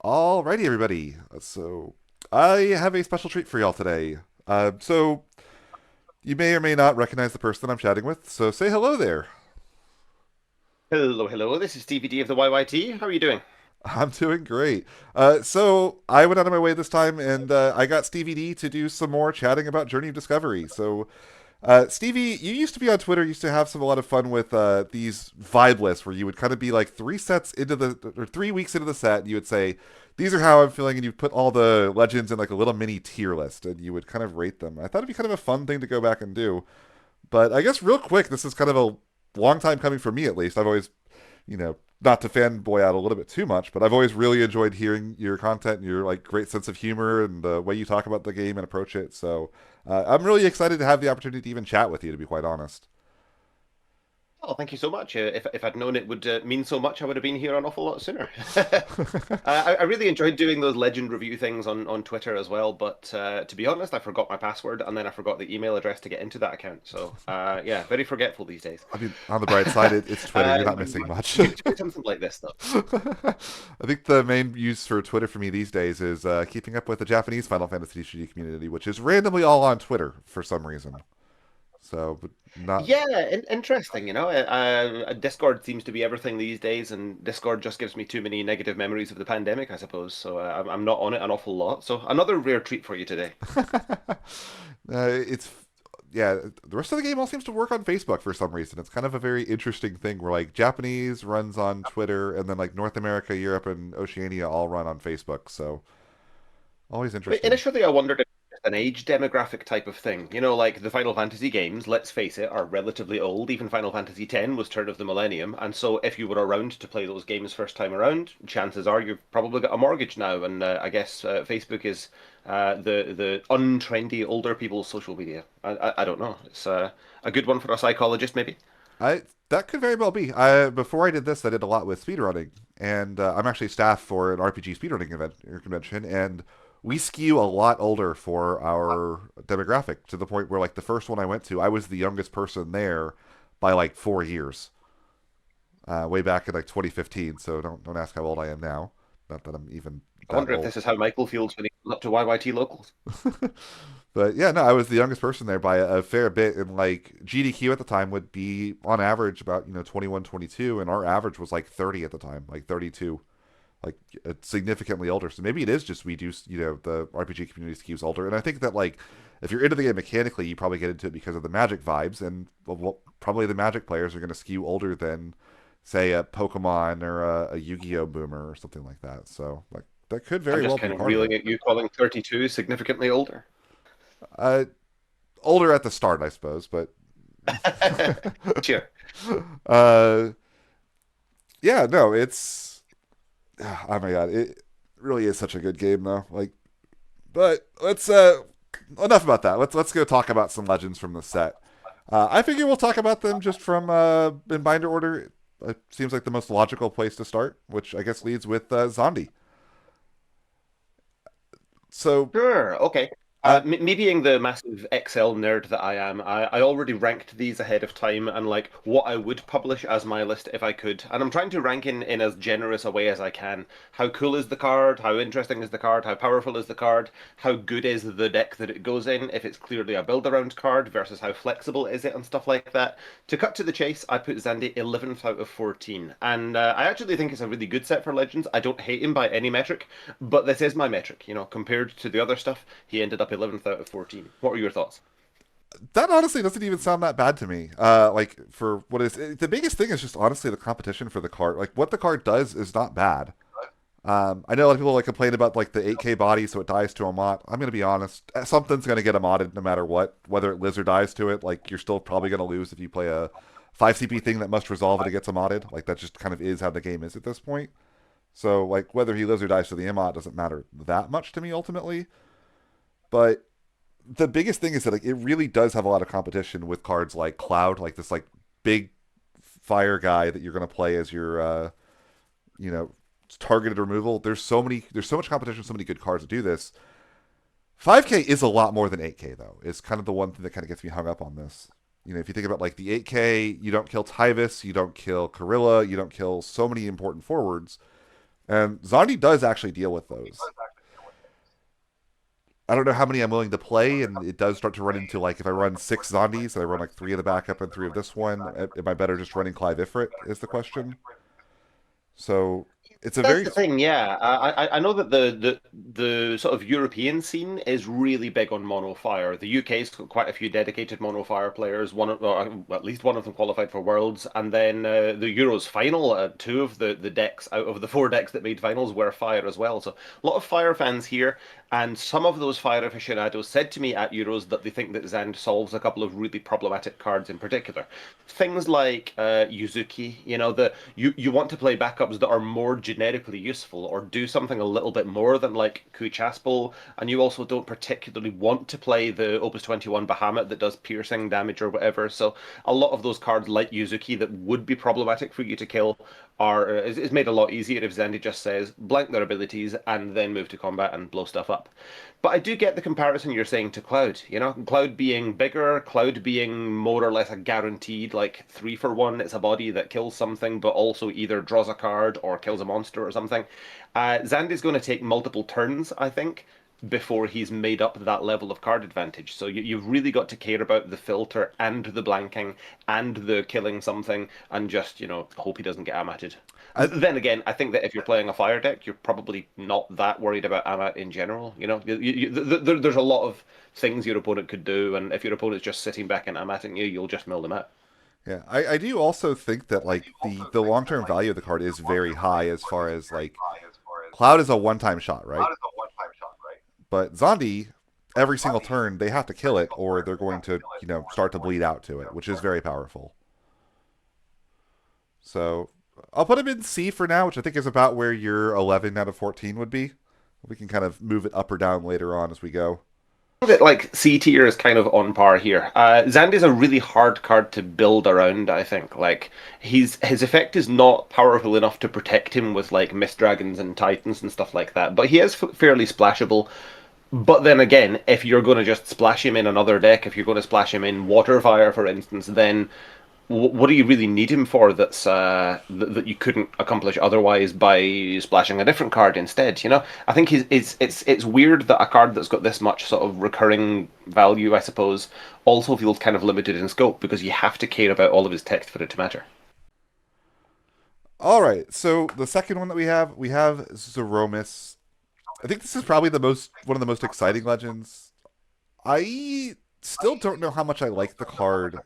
Alrighty, everybody. So, I have a special treat for y'all today. So, you may or may not recognize the person I'm chatting with, so say hello there. Hello, hello. This is Stevie D of the YYT. How are you doing? I'm doing great. So, I went out of my way this time and I got Stevie D to do some more chatting about Journey of Discovery. So, Stevie, you used to be on Twitter, used to have a lot of fun with these vibe lists where you would kind of be like 3 sets into or 3 weeks into the set, and you would say, these are how I'm feeling, and you'd put all the legends in like a little mini tier list, and you would kind of rate them. I thought it'd be kind of a fun thing to go back and do. But I guess real quick, this is kind of a long time coming for me at least. I've always, not to fanboy out a little bit too much, but I've always really enjoyed hearing your content and your like great sense of humor and the way you talk about the game and approach it. So I'm really excited to have the opportunity to even chat with you, to be quite honest. Oh, thank you so much. If I'd known it would mean so much, I would have been here an awful lot sooner. I really enjoyed doing those legend review things on Twitter as well, but to be honest, I forgot my password and then I forgot the email address to get into that account. So yeah, very forgetful these days. I mean, on the bright side, it's Twitter. You're not missing much. We could do something like this though. I think the main use for Twitter for me these days is keeping up with the Japanese Final Fantasy TCG community, which is randomly all on Twitter for some reason. So, but not. Yeah, interesting. Discord seems to be everything these days, and Discord just gives me too many negative memories of the pandemic, I suppose. So I'm not on it an awful lot. So another rare treat for you today. It's yeah. The rest of the game all seems to work on Facebook for some reason. It's kind of a very interesting thing where like Japanese runs on Twitter, and then like North America, Europe, and Oceania all run on Facebook. So always interesting. Initially, I wondered if it's an age demographic type of thing. Like the Final Fantasy games, let's face it, are relatively old. Even Final Fantasy X was turn of the millennium. And so if you were around to play those games first time around, chances are you've probably got a mortgage now. And I guess Facebook is the untrendy older people's social media. I don't know. It's a good one for a psychologist, maybe. I That could very well be. I Before I did this, I did a lot with speedrunning, and I'm actually staff for an RPG speedrunning convention, and we skew a lot older for our demographic to the point where like the first one I went to, I was the youngest person there by like 4 years, way back in like 2015. So don't ask how old I am now. Not that I'm even I that wonder if old. this is how Michael feels when he comes up to YYT locals. But yeah, no, I was the youngest person there by a fair bit, and like GDQ at the time would be on average about 21, 22, and our average was like 30 at the time, like 32, like significantly older. So maybe it is just we do the RPG community skews older, and I think that like if you're into the game mechanically, you probably get into it because of the Magic vibes, and well, probably the Magic players are going to skew older than say a Pokemon or a Yu-Gi-Oh boomer or something like that. So like that could I'm very well just be kind of part of it. reeling at you calling 32 significantly older. Uh, Older at the start, I suppose, but Sure. uh, yeah, no, it's oh my god, it really is such a good game though. Like, but let's enough about that. Let's go talk about some legends from the set. I figure we'll talk about them just from in binder order. It seems like the most logical place to start, which I guess leads with Zondi. So, Sure. Okay. uh, Me being the massive Excel nerd that I am, I already ranked these ahead of time and like what I would publish as my list if I could. And I'm trying to rank in as generous a way as I can. How cool is the card? How interesting is the card? How powerful is the card? How good is the deck that it goes in? If it's clearly a build around card versus how flexible is it and stuff like that. To cut to the chase, I put Zandy 11th out of 14. And I actually think it's a really good set for Legends. I don't hate him by any metric. But this is my metric, compared to the other stuff, he ended up 11th out of 14. What were your thoughts? that honestly doesn't even sound that bad to me. Like for what is the biggest thing is just honestly the competition for the card. Like what the card does is not bad. I know a lot of people like complain about like the 8K body, so it dies to a mot. I'm gonna be honest, something's gonna get a modded no matter what. Whether it lives or dies to it, like you're still probably gonna lose if you play a 5 CP thing that must resolve and it gets a modded. Like that just kind of is how the game is at this point. So like whether he lives or dies to the MOD doesn't matter that much to me ultimately. But the biggest thing is that like it really does have a lot of competition with cards like Cloud, like this like big fire guy that you're gonna play as your you know targeted removal. There's so much competition, so many good cards to do this. 5K is a lot more than 8K though. Is kind of the one thing that kind of gets me hung up on this. If you think about like the 8K, you don't kill Tyvis, you don't kill Karilla, you don't kill so many important forwards. And Zondi does actually deal with those. I don't know how many I'm willing to play, and it does start to run into like if I run six Zombies and I run like three of the backup and three of this one, am I better just running Clive Ifrit? Is the question. So it's a That's very the thing, yeah. I know that the sort of European scene is really big on mono fire. The UK's got quite a few dedicated mono fire players. Or at least one of them qualified for Worlds, and then the Euros final. Two of the decks out of the four decks that made finals were fire as well. So a lot of fire fans here, and some of those fire aficionados said to me at Euros that they think that Zand solves a couple of really problematic cards in particular. Things like Yuzuki, you want to play backups that are more generically useful or do something a little bit more than like Kuchaspel, and you also don't particularly want to play the Opus 21 Bahamut that does piercing damage or whatever. So a lot of those cards like Yuzuki that would be problematic for you to kill is made a lot easier if Zendi just says blank their abilities and then move to combat and blow stuff up. But I do get the comparison you're saying to Cloud. Cloud being bigger, Cloud being more or less a guaranteed like 3-for-1. It's a body that kills something, but also either draws a card or kills a monster or something. Zandy's going to take multiple turns, I think, before he's made up that level of card advantage. So you've really got to care about the filter and the blanking and the killing something and just, hope he doesn't get amatted. I, Then again, I think that if you're playing a fire deck, you're probably not that worried about Amat in general. There's a lot of things your opponent could do, and if your opponent's just sitting back and Amatting you, you'll just mill them out. yeah. I do also think that like the long term value of the card is very high as far as like Cloud is a one time shot, right? But Zondi, every single turn they have to kill it or they're going to start to bleed out to it, which is very powerful. So I'll put him in C for now, which I think is about where your 11 out of 14 would be. We can kind of move it up or down later on as we go. That like C tier is kind of on par here. Zandy's a really hard card to build around, I think. Like his effect is not powerful enough to protect him with like Mist Dragons and Titans and stuff like that, but he is fairly splashable. But then again, if you're going to just splash him in another deck, if you're going to splash him in Waterfire, for instance, then what do you really need him for that you couldn't accomplish otherwise by splashing a different card instead? I think it's weird that a card that's got this much sort of recurring value, I suppose, also feels kind of limited in scope because you have to care about all of his text for it to matter. All right, so the second one that we have Zeromus. I think this is probably the most one of the most exciting legends. I still don't know how much I like the card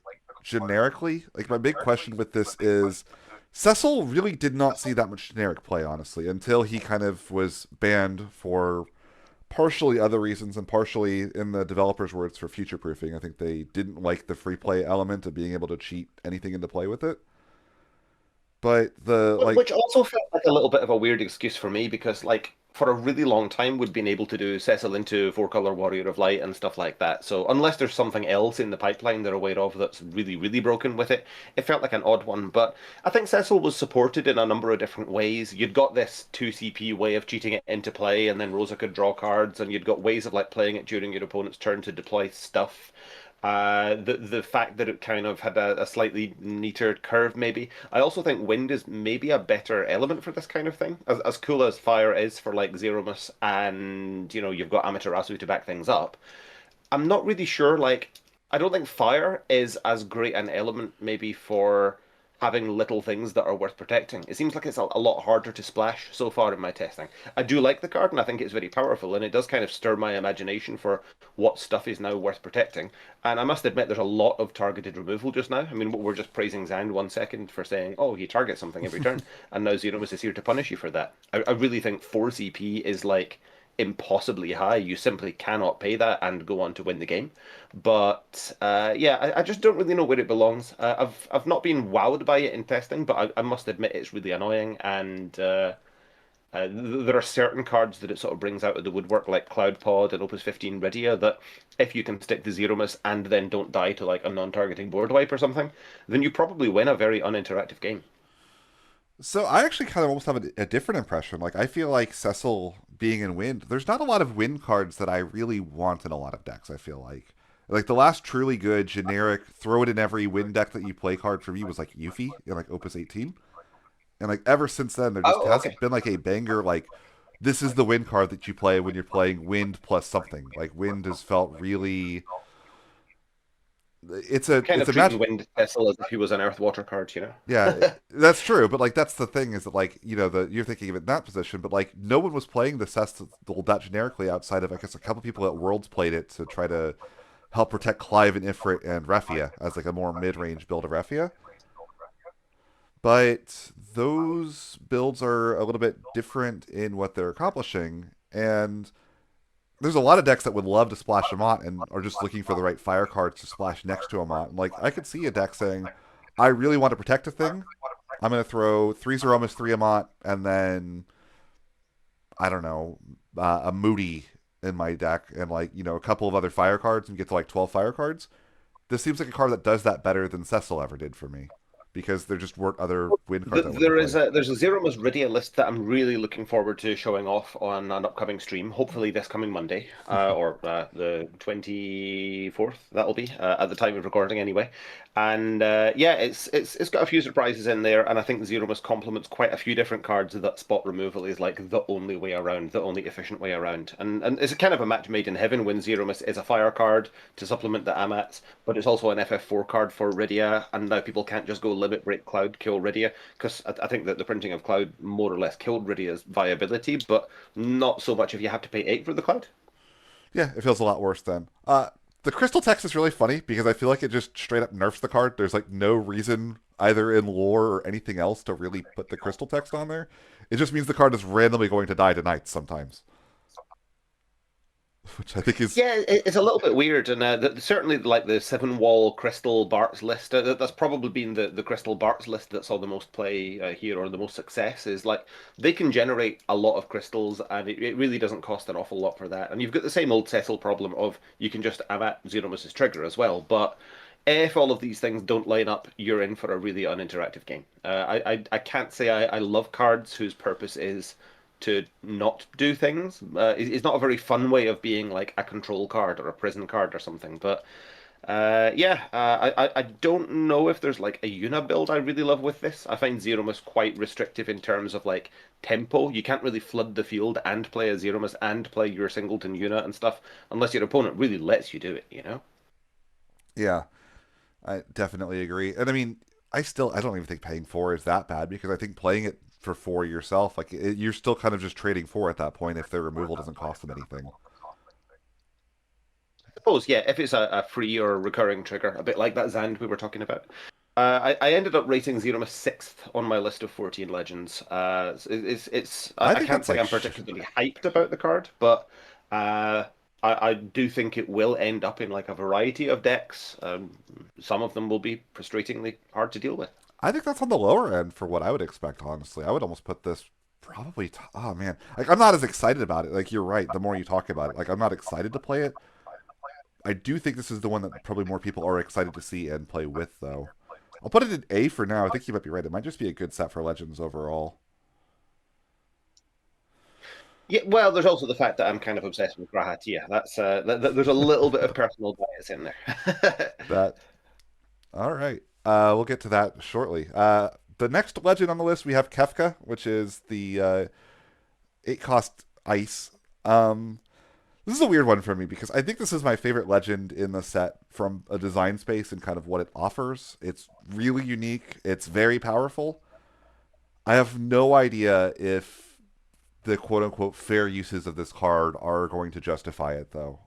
generically. Like my big question with this is Cecil really did not see that much generic play, honestly, until he kind of was banned for partially other reasons and partially, in the developers' words, for future proofing. I think they didn't like the free play element of being able to cheat anything into play with it. But the like Which also felt like a little bit of a weird excuse for me because, like, for a really long time, we'd been able to do Cecil into Four Color Warrior of Light and stuff like that. So, unless there's something else in the pipeline they're aware of that's really, really broken with it, it felt like an odd one. But I think Cecil was supported in a number of different ways. You'd got this 2 CP way of cheating it into play, and then Rosa could draw cards, and you'd got ways of like playing it during your opponent's turn to deploy stuff. The fact that it kind of had a slightly neater curve, maybe. I also think wind is maybe a better element for this kind of thing. As cool as fire is for like Zeromus, and you've got Amaterasu to back things up. I'm not really sure. Like, I don't think fire is as great an element maybe for having little things that are worth protecting. It seems like it's a lot harder to splash so far in my testing. I do like the card and I think it's very powerful and it does kind of stir my imagination for what stuff is now worth protecting. And I must admit, there's a lot of targeted removal just now. I mean, we're just praising Zand 1 second for saying, oh, he targets something every turn, and now Xenomus is here to punish you for that. I really think 4 CP is like impossibly high. You simply cannot pay that and go on to win the game. But yeah, I just don't really know where it belongs. I've not been wowed by it in testing, but I must admit it's really annoying. And there are certain cards that it sort of brings out of the woodwork, like Cloud Pod and Opus 15 Rydia, that if you can stick to Zeromus and then don't die to like a non-targeting board wipe or something, then you probably win a very uninteractive game. so I actually kind of almost have a different impression. Like I feel like Cecil being in wind, there's not a lot of wind cards that I really want in a lot of decks. I feel like the last truly good generic throw it in every wind deck that you play card for me was like Yuffie in like Opus 18. And like ever since then, there just Oh, okay. hasn't been like a banger like this is the wind card that you play when you're playing wind plus something. Like wind has felt really Kind it's of a match. treating Wind Vessel as if he was an Earth Water card, you Yeah, know? that's true. But like that's the thing is that like you're thinking of it in that position, but like no one was playing the Cecil that generically outside of I guess a couple people at Worlds played it to try to help protect Clive and Ifrit and Refia as like a more mid range build of Refia. But those builds are a little bit different in what they're accomplishing, and there's a lot of decks that would love to splash Amont and are just looking for the right fire cards to splash next to Amont. And like I could see a deck saying, I really want to protect a thing. I'm gonna throw three Zeromas, three Amont, and then I don't know, a Moody in my deck and like, a couple of other fire cards and get to like 12 fire cards. This seems like a card that does that better than Cecil ever did for me. Because there just weren't other wind cards I wanted to There is play. there's a Zero Masridia list that I'm really looking forward to showing off on an upcoming stream. Hopefully this coming Monday, or the 24th. That'll be at the time of recording anyway. And yeah, it's got a few surprises in there, and I think Zero Mas complements quite a few different cards that spot removal is like the only way around, the only efficient way around. And it's a kind of a match made in heaven when Zero Mas is a fire card to supplement the Amats, but it's also an FF4 card for Rydia, and now people can't just go limit break Cloud, kill Rydia, because I think that the printing of Cloud more or less killed Rydia's viability, but not so much if you have to pay 8 for the Cloud. Yeah, it feels a lot worse then. The crystal text is really funny because I feel like it just straight up nerfs the card. There's like no reason either in lore or anything else to really put the crystal text on there. It just means the card is randomly going to die tonight sometimes, which I think is Yeah, it's a little bit weird, and certainly like the seven wall crystal Barts list. That's probably been the crystal Barts list that saw the most play here or the most success. Is like they can generate a lot of crystals, and it really doesn't cost an awful lot for that. And you've got the same old Cecil problem of you can just amat Xenomus's trigger as well, but. If all of these things don't line up, you're in for a really uninteractive game. I can't say I love cards whose purpose is to not do things. It's not a very fun way of being like a control card or a prison card or something. But yeah, I don't know if there's like a Una build I really love with this. I find Zeromus quite restrictive in terms of like tempo. You can't really flood the field and play a Zeromus and play your singleton Una and stuff unless your opponent really lets you do it, you know? yeah. I definitely agree, and I mean, I don't even think paying four is that bad because I think playing it for four yourself, like you're still kind of just trading four at that point if their removal doesn't cost them anything. I suppose, yeah, if it's a free or recurring trigger, a bit like that Zand we were talking about. I ended up rating Zeromus sixth on my list of 14 legends. I I think can't that's say like I'm particularly hyped about the card, but uh, I do think it will end up in like a variety of decks. Some of them will be frustratingly hard to deal with. I think that's on the lower end for what I would expect. Honestly, I would almost put this probably. Oh man, like I'm not as excited about it. Like you're right. The more you talk about it, like I'm not excited to play it. I do think this is the one that probably more people are excited to see and play with, though. I'll put it in A for now. I think you might be right. It might just be a good set for Legends overall. Yeah, well, there's also the fact that I'm kind of obsessed with Grahatia. There's a little bit of personal bias in there. That all right. We'll get to that shortly. The next legend on the list we have Kefka, which is the 8 cost ice. This is a weird one for me because I think this is my favorite legend in the set from a design space and kind of what it offers. It's really unique. It's very powerful. I have no idea if the quote unquote fair uses of this card are going to justify it, though.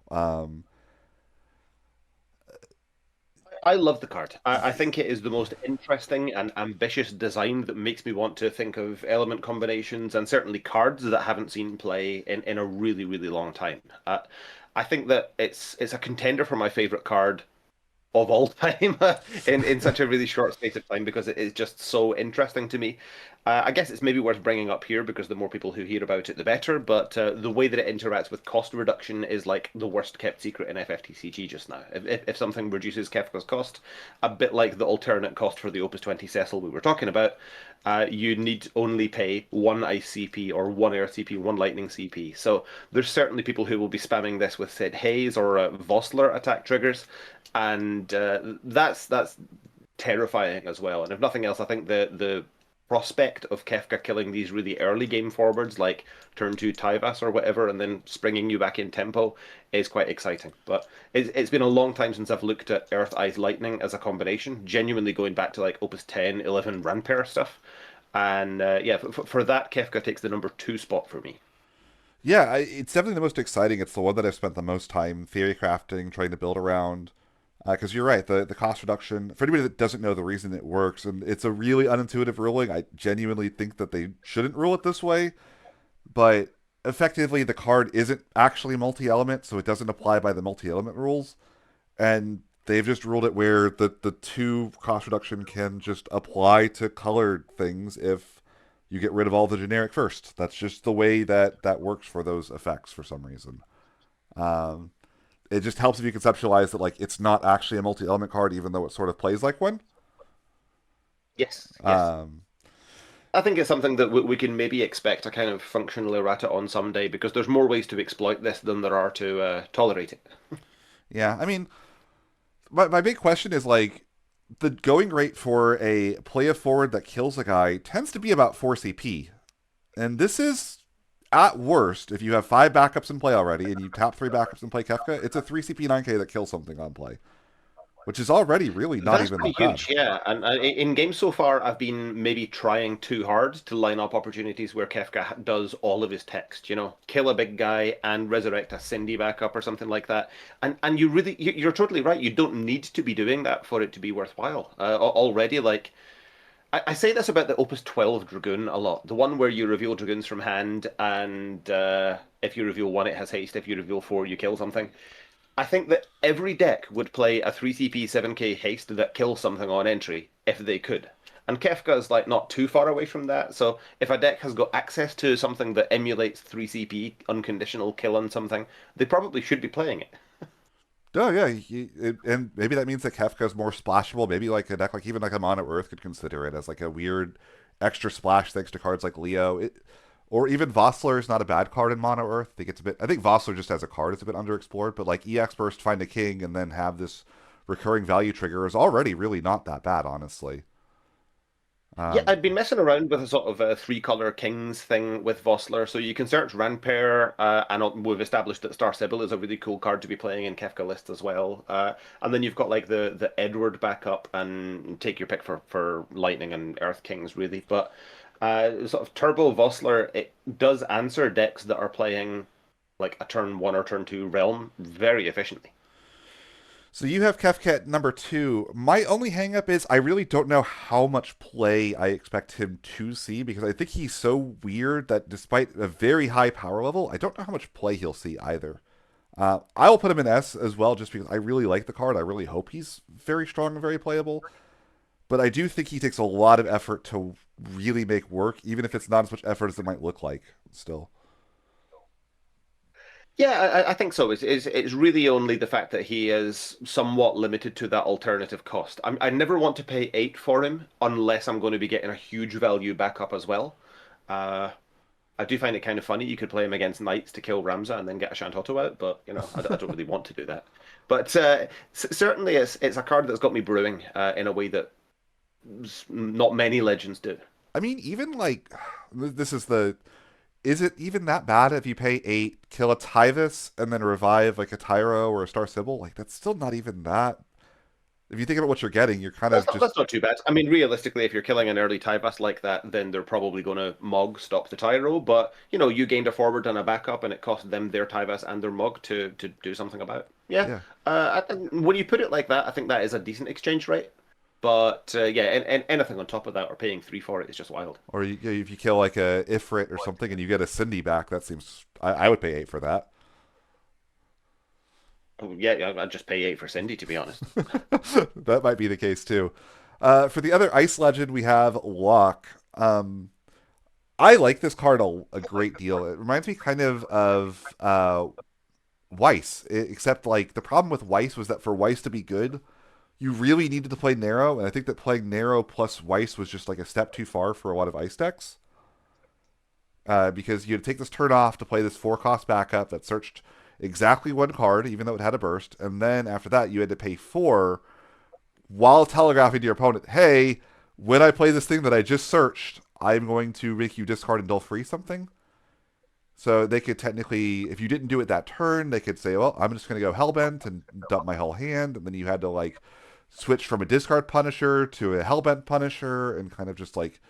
I love the card. I think it is the most interesting and ambitious design that makes me want to think of element combinations and certainly cards that haven't seen play in a really, really long time. I think that it's a contender for my favorite card of all time in such a really short space of time because it is just so interesting to me. I guess it's maybe worth bringing up here because the more people who hear about it, the better. But the way that it interacts with cost reduction is like the worst kept secret in FFTCG just now. If something reduces Kefka's cost, a bit like the alternate cost for the Opus 20 Cecil we were talking about, you need only pay one Ice CP or one Air CP, one Lightning CP. So there's certainly people who will be spamming this with, said, Haze or Vossler attack triggers, and that's terrifying as well. And if nothing else, I think the prospect of Kefka killing these really early game forwards like turn two Tyvas or whatever, and then springing you back in tempo is quite exciting. But it's been a long time since I've looked at Earth, Ice, Lightning as a combination, genuinely going back to like Opus 10, 11 Ranpair stuff. And yeah, for that, Kefka takes the number two spot for me. Yeah, it's definitely the most exciting. It's the one that I've spent the most time theory crafting, trying to build around. Because you're right, the cost reduction, for anybody that doesn't know the reason it works, and it's a really unintuitive ruling, I genuinely think that they shouldn't rule it this way, but effectively the card isn't actually multi-element, so it doesn't apply by the multi-element rules, and they've just ruled it where the two cost reduction can just apply to colored things if you get rid of all the generic first. That's just the way that that works for those effects for some reason. Um, it just helps if you conceptualize that like it's not actually a multi-element card, even though it sort of plays like one. Yes, yes. Um, I think it's something that we can maybe expect a kind of functional errata on someday because there's more ways to exploit this than there are to tolerate it. yeah, I mean, my big question is like the going rate for a play a forward that kills a guy tends to be about 4 CP. And this is at worst, if you have 5 backups in play already and you tap 3 backups and play Kefka, it's a 3 CP 9K that kills something on play, which is already really not That's even pretty that bad. huge, yeah. And in games so far, I've been maybe trying too hard to line up opportunities where Kefka does all of his text, kill a big guy and resurrect a Cindy backup or something like that. And you're totally right. You don't need to be doing that for it to be worthwhile. Already, like I say this about the Opus 12 Dragoon a lot. The one where you reveal Dragoons from hand, and if you reveal one, it has haste. If you reveal four, you kill something. I think that every deck would play a 3CP 7K haste that kills something on entry if they could. And Kefka is like not too far away from that. So if a deck has got access to something that emulates 3CP unconditional kill on something, they probably should be playing it. Oh yeah, and maybe that means that Kefka is more splashable. Maybe like a deck like even like a Mono Earth could consider it as like a weird extra splash thanks to cards like Leo. Or even Vossler is not a bad card in Mono Earth. I think it's a bit. I think Vossler just as a card is a bit underexplored. But like EX Burst, find a king, and then have this recurring value trigger is already really not that bad, honestly. Yeah, Um, I'd been messing around with a sort of a three-color kings thing with Vossler. So you can search Ranpair, and we've established that Star Sibyl is a really cool card to be playing in Kefka lists as well. And then you've got like the Edward backup, and take your pick for Lightning and Earth Kings, really. But sort of Turbo Vossler, it does answer decks that are playing like a turn one or turn two realm very efficiently. So you have Kefka at number 2. My only hangup is I really don't know how much play I expect him to see because I think he's so weird that despite a very high power level, I don't know how much play he'll see either. I will put him in S as well just because I really like the card. I really hope he's very strong and very playable. But I do think he takes a lot of effort to really make work, even if it's not as much effort as it might look like still. Yeah, I think so. It's really only the fact that he is somewhat limited to that alternative cost. I never want to pay 8 for him unless I'm going to be getting a huge value backup as well. Uh, I do find it kind of funny. You could play him against knights to kill Ramza and then get a Shantoto out, but I don't really want to do that. But certainly, it's a card that's got me brewing in a way that not many legends do. I mean, even like this is the is it even that bad if you pay 8, kill a Tyvis, and then revive like a Tyro or a Star Sybil? Like that's still not even that. If you think about what you're getting, you're kind That's of not, just that's not too bad. I mean, realistically, if you're killing an early Tyvus like that, then they're probably going to Mog stop the Tyro. But you gained a forward and a backup, and it cost them their Tyvus and their Mog to do something about. Yeah, yeah. when you put it like that, I think that is a decent exchange rate. But yeah, and anything on top of that or paying 3 for it is just wild. Or if you kill like a Ifrit or something and you get a Cindy back, that seems I would pay 8 for that. Oh, yeah, I'd just pay 8 for Cindy, to be honest. That might be the case too. For the other Ice Legend, we have Locke. I like this card a great deal. It reminds me kind of Weiss, except like the problem with Weiss was that for Weiss to be good, you really needed to play narrow, and I think that playing narrow plus Weiss was just like a step too far for a lot of Ice decks. Because you had to take this turn off to play this 4 cost backup that searched exactly one card, even though it had a burst, and then after that you had to pay 4 while telegraphing to your opponent, "Hey, when I play this thing that I just searched, I'm going to make you discard until free something. So they could technically, if you didn't do it that turn, they could say, well, I'm just going to go Hellbent and dump my whole hand. And then you had to like switch from a discard Punisher to a Hellbent Punisher and kind of just like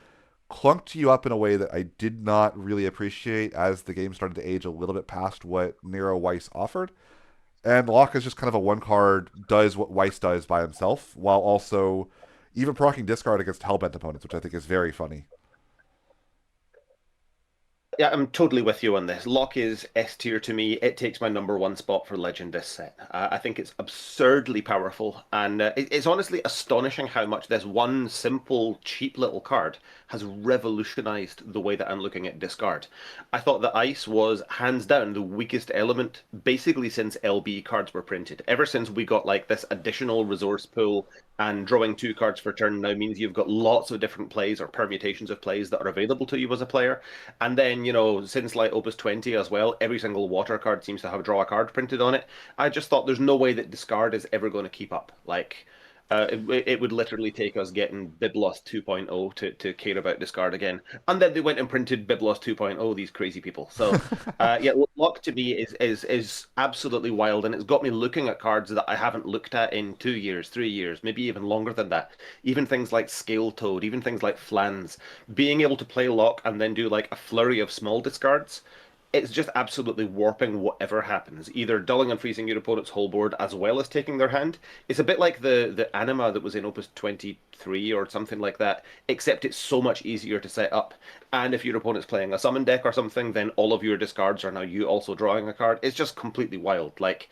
clunked you up in a way that I did not really appreciate as the game started to age a little bit past what Nero Weiss offered. And Locke is just kind of a one card, does what Weiss does by himself, while also even proccing discard against Hellbent opponents, which I think is very funny. Yeah, I'm totally with you on this. Locke is S tier to me. It takes my number one spot for Legend this set. I think it's absurdly powerful, and it's honestly astonishing how much this one simple, cheap little card has revolutionized the way that I'm looking at discard. I thought that Ice was hands down the weakest element, basically since LB cards were printed. Ever since we got like this additional resource pool and drawing two cards per turn now means you've got lots of different plays or permutations of plays that are available to you as a player. And then, since like Opus 20 as well, every single water card seems to have draw a card printed on it. I just thought there's no way that discard is ever going to keep up. Like, it would literally take us getting Biblos 2.0 to care about discard again. And then they went and printed Biblos 2.0, these crazy people. So, yeah, Lock to me is absolutely wild, and it's got me looking at cards that I haven't looked at in 2 years, 3 years, maybe even longer than that. Even things like Scale Toad, even things like Flans. Being able to play Lock and then do like a flurry of small discards, it's just absolutely warping whatever happens, either dulling and freezing your opponent's whole board as well as taking their hand. It's a bit like the anima that was in Opus 23 or something like that, except it's so much easier to set up. And if your opponent's playing a summon deck or something, then all of your discards are now you also drawing a card. It's just completely wild. Like,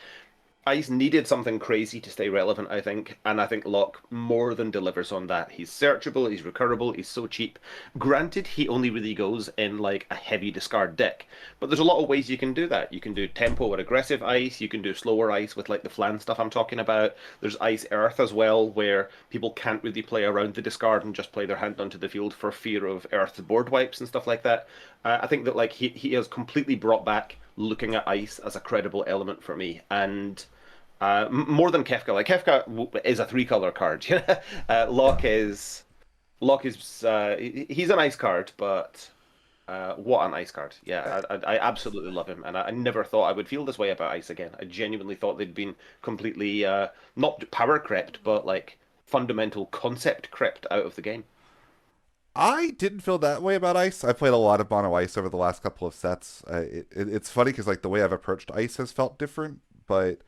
Ice needed something crazy to stay relevant, I think, and I think Locke more than delivers on that. He's searchable, he's recurable, he's so cheap. Granted, he only really goes in like a heavy discard deck, but there's a lot of ways you can do that. You can do tempo or aggressive ice, you can do slower ice with like the flan stuff I'm talking about. There's ice earth as well, where people can't really play around the discard and just play their hand onto the field for fear of earth's board wipes and stuff like that. I think that like he has completely brought back looking at ice as a credible element for me, and more than Kefka. Like Kefka is a three-color card. Locke is he's an ice card, but what an ice card! Yeah, I absolutely love him, and I never thought I would feel this way about ice again. I genuinely thought they'd been completely not power crept, but like fundamental concept crept out of the game. I didn't feel that way about Ice. I played a lot of Mono Ice over the last couple of sets. It's funny because like the way I've approached Ice has felt different, but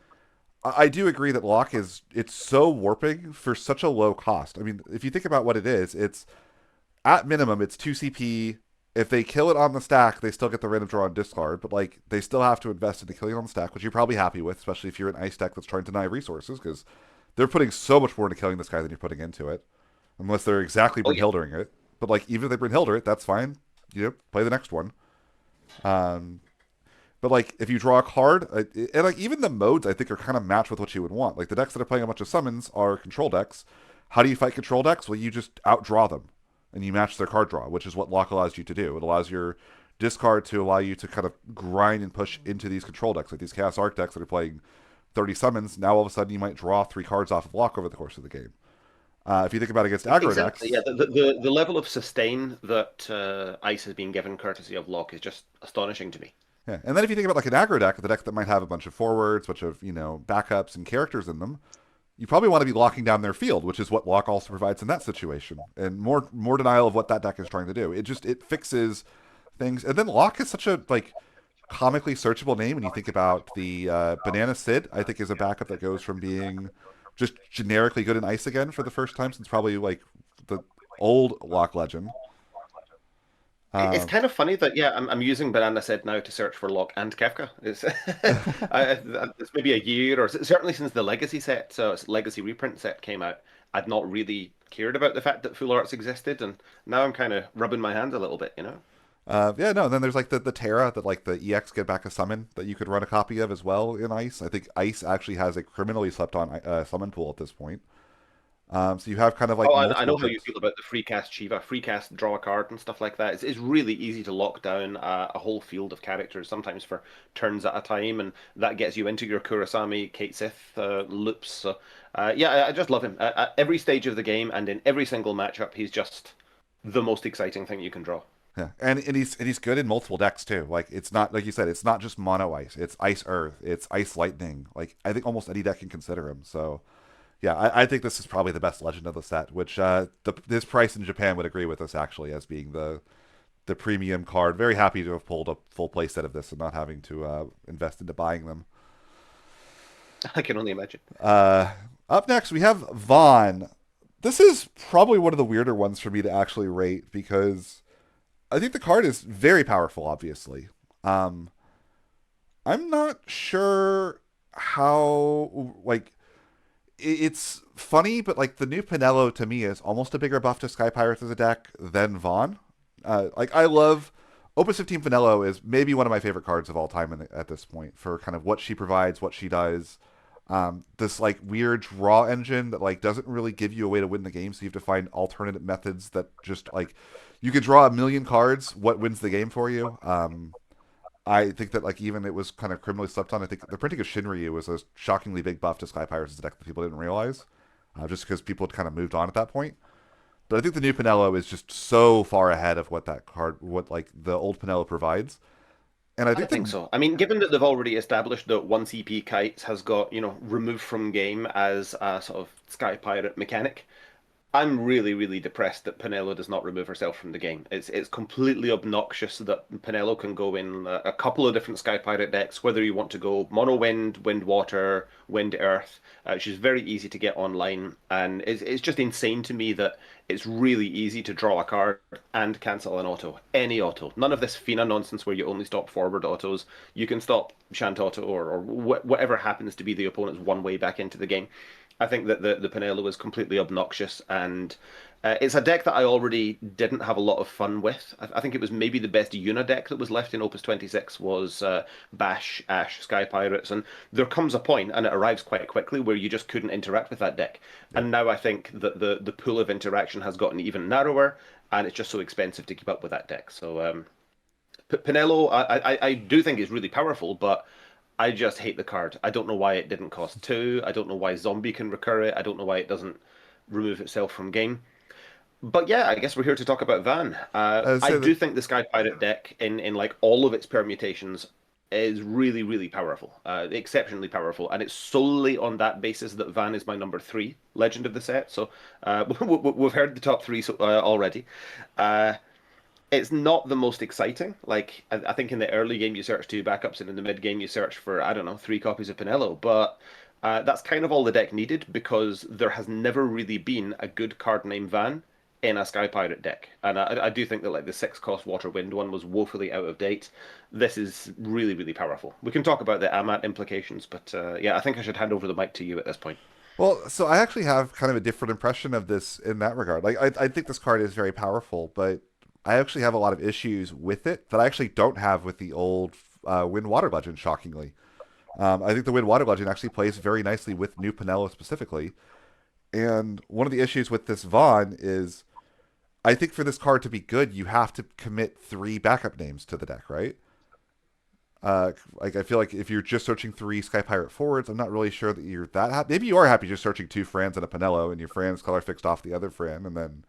I do agree that Lock is it's so warping for such a low cost. I mean, if you think about what it is, it's at minimum it's 2 CP. If they kill it on the stack, they still get the random draw on discard, but like they still have to invest into killing on the stack, which you're probably happy with, especially if you're an ice deck that's trying to deny resources, because they're putting so much more into killing this guy than you're putting into it, unless they're exactly Oh yeah. Brynhildering it. But like even if they Brynhilder it, that's fine. Play the next one. Um, but like if you draw a card, and like even the modes I think are kind of matched with what you would want. Like the decks that are playing a bunch of summons are control decks. How do you fight control decks? Well, you just outdraw them, and you match their card draw, which is what Lock allows you to do. It allows your discard to allow you to kind of grind and push into these control decks, like these Chaos Arc decks that are playing 30 summons. Now all of a sudden you might draw 3 cards off of Lock over the course of the game. If you think about it against aggro Exactly. Yeah. decks, The level of sustain that Ice has been given courtesy of Locke is just astonishing to me. yeah. And then if you think about like an aggro deck, the deck that might have a bunch of forwards, bunch of backups and characters in them, you probably want to be locking down their field, which is what Lock also provides in that situation, and more denial of what that deck is trying to do. It fixes things, and then Lock is such a like comically searchable name when you think about the Banana Sid. I think is a backup that goes from being just generically good in ice again for the first time since probably like the old Lock Legend. It's Um, kind of funny that yeah, I'm using Banana Set now to search for Locke and Kefka. It's maybe a year or certainly since the Legacy set, so it's Legacy reprint set came out. I'd not really cared about the fact that Full Arts existed, and now I'm kind of rubbing my hands a little bit, you know? yeah, no. And then there's like the Terra that like the EX get back a summon that you could run a copy of as well in Ice. I think Ice actually has a criminally slept on summon pool at this point. So you have kind of like Oh, I multiple know how you tricks. feel about the free cast Shiva, free cast draw a card and stuff like that. It's really easy to lock down a whole field of characters, sometimes for turns at a time, and that gets you into your Kurasami, Kate Sith loops. So, yeah, I just love him. At every stage of the game and in every single matchup, he's just the most exciting thing you can draw. Yeah, and he's good in multiple decks too. Like it's not like you said, it's not just mono ice. It's ice earth. It's ice lightning. Like I think almost any deck can consider him. So yeah, I think this is probably the best legend of the set. Which this price in Japan would agree with us actually as being the premium card. Very happy to have pulled a full play set of this and not having to invest into buying them. I can only imagine. Uh, Up next we have Vaughn. This is probably one of the weirder ones for me to actually rate because I think the card is very powerful. Obviously, um, I'm not sure how like it's funny, but like the new Pinello to me is almost a bigger buff to Sky Pirates as a deck than Vaughn. Like I love Opus 15 Pinello is maybe one of my favorite cards of all time at this point for kind of what she provides, what she does. This like weird draw engine that like doesn't really give you a way to win the game, so you have to find alternative methods that just like you could draw a million cards. What wins the game for you? I think that like even it was kind of criminally slept on. I think the printing of Shinryu was a shockingly big buff to Sky Pirates' deck that people didn't realize, just because people had kind of moved on at that point. But I think the new Pinello is just so far ahead of what that card, what like the old Pinello provides. And I I think think the so. I mean, given that they've already established that 1 CP Kites has got, removed from game as a sort of Sky Pirate mechanic, I'm really, really depressed that Pinello does not remove herself from the game. It's completely obnoxious that Pinello can go in a couple of different Sky Pirate decks, whether you want to go mono wind, wind water, wind earth. She's very easy to get online, and it's just insane to me that it's really easy to draw a card and cancel an auto, any auto. None of this Fina nonsense where you only stop forward autos. You can stop Shant auto or whatever happens to be the opponent's one way back into the game. I think that the Pinello is completely obnoxious, and it's a deck that I already didn't have a lot of fun with. I think it was maybe the best Una deck that was left in Opus 26 was Bash, Ash, Sky Pirates, and there comes a point, and it arrives quite quickly, where you just couldn't interact with that deck. yeah. And now I think that the pool of interaction has gotten even narrower, and it's just so expensive to keep up with that deck. So Pinello, I do think is really powerful, but I just hate the card. I don't know why it didn't cost two. I don't know why Zombie can recur it. I don't know why it doesn't remove itself from game. But yeah, I guess we're here to talk about Van. I Say that do think the Sky Pirate deck, in like all of its permutations, is really, really powerful, exceptionally powerful, and it's solely on that basis that Van is my number three legend of the set. So we've heard the top three already. Uh, it's not the most exciting. Like I think in the early game you search two backups, and in the mid game you search for I don't know three copies of Pinello. But that's kind of all the deck needed because there has never really been a good card named Van in a Sky Pirate deck, and I do think that like the 6 cost Water Wind one was woefully out of date. This is really really powerful. We can talk about the Amat implications, but yeah, I think I should hand over the mic to you at this point. well, so I actually have kind of a different impression of this in that regard. Like I think this card is very powerful, but I actually have a lot of issues with it that I actually don't have with the old Wind Water Legend. Shockingly, I think the Wind Water Legend actually plays very nicely with New Pinello specifically. And one of the issues with this Vaughn is I think for this card to be good, you have to commit three backup names to the deck, right? Like I feel like if you're just searching three Sky Pirate forwards, I'm not really sure that you're that happy. Maybe you are happy just searching two Frans and a Pinello, and your Fran's color fixed off the other Fran, and then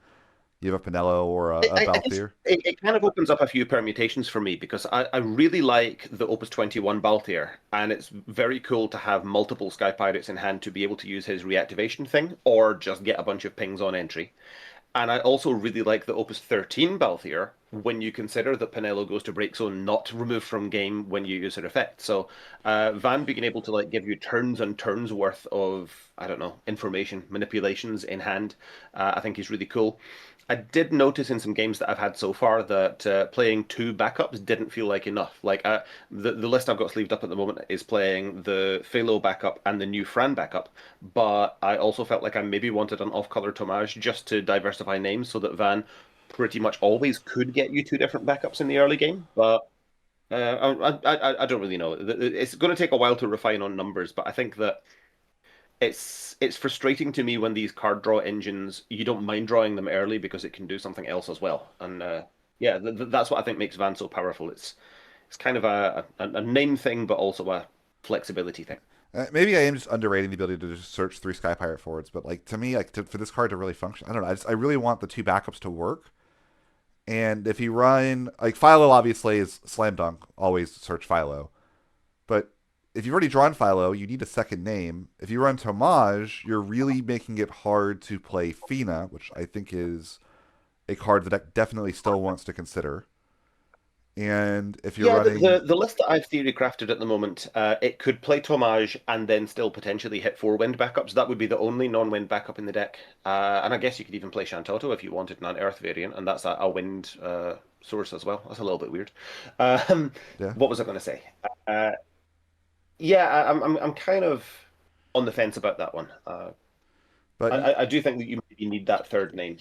you have a Pinello or a I guess Balthier. it kind of opens up a few permutations for me because I really like the Opus 21 Balthier, and it's very cool to have multiple Sky Pirates in hand to be able to use his reactivation thing or just get a bunch of pings on entry. And I also really like the Opus 13 Balthier when you consider that Pinello goes to break zone not removed from game when you use her effect. So Van being able to like give you turns and turns worth of, I don't know, information, manipulations in hand, I think is really cool. I did notice in some games that I've had so far that playing two backups didn't feel like enough. Like the list I've got sleeved up at the moment is playing the Phalo backup and the new Fran backup, but I also felt like I maybe wanted an off-color Tomage just to diversify names so that Van pretty much always could get you two different backups in the early game. But I don't really know. It's going to take a while to refine on numbers, but I think that it's frustrating to me when these card draw engines you don't mind drawing them early because it can do something else as well. And yeah, that's what I think makes Van so powerful. It's kind of a name thing, but also a flexibility thing. Maybe I am just underrating the ability to just search three Sky Pirate forwards, but like to me, like for this card to really function, I don't know. I really want the two backups to work, And if you run like Philo, obviously is slam dunk. Always search Philo. But if you've already drawn Philo, you need a second name. If you run Tomage, you're really making it hard to play Fina, which I think is a card that definitely still wants to consider. And if you're Yeah, running, the list that I've theory crafted at the moment, it could play Tomage and then still potentially hit four wind backups. That would be the only non-wind backup in the deck. And I guess you could even play Shantoto if you wanted an Earth variant, and that's a wind source as well. That's a little bit weird. Um, yeah, what was I going to say? Uh, yeah, I'm kind of on the fence about that one. but I do think that you maybe need that third name.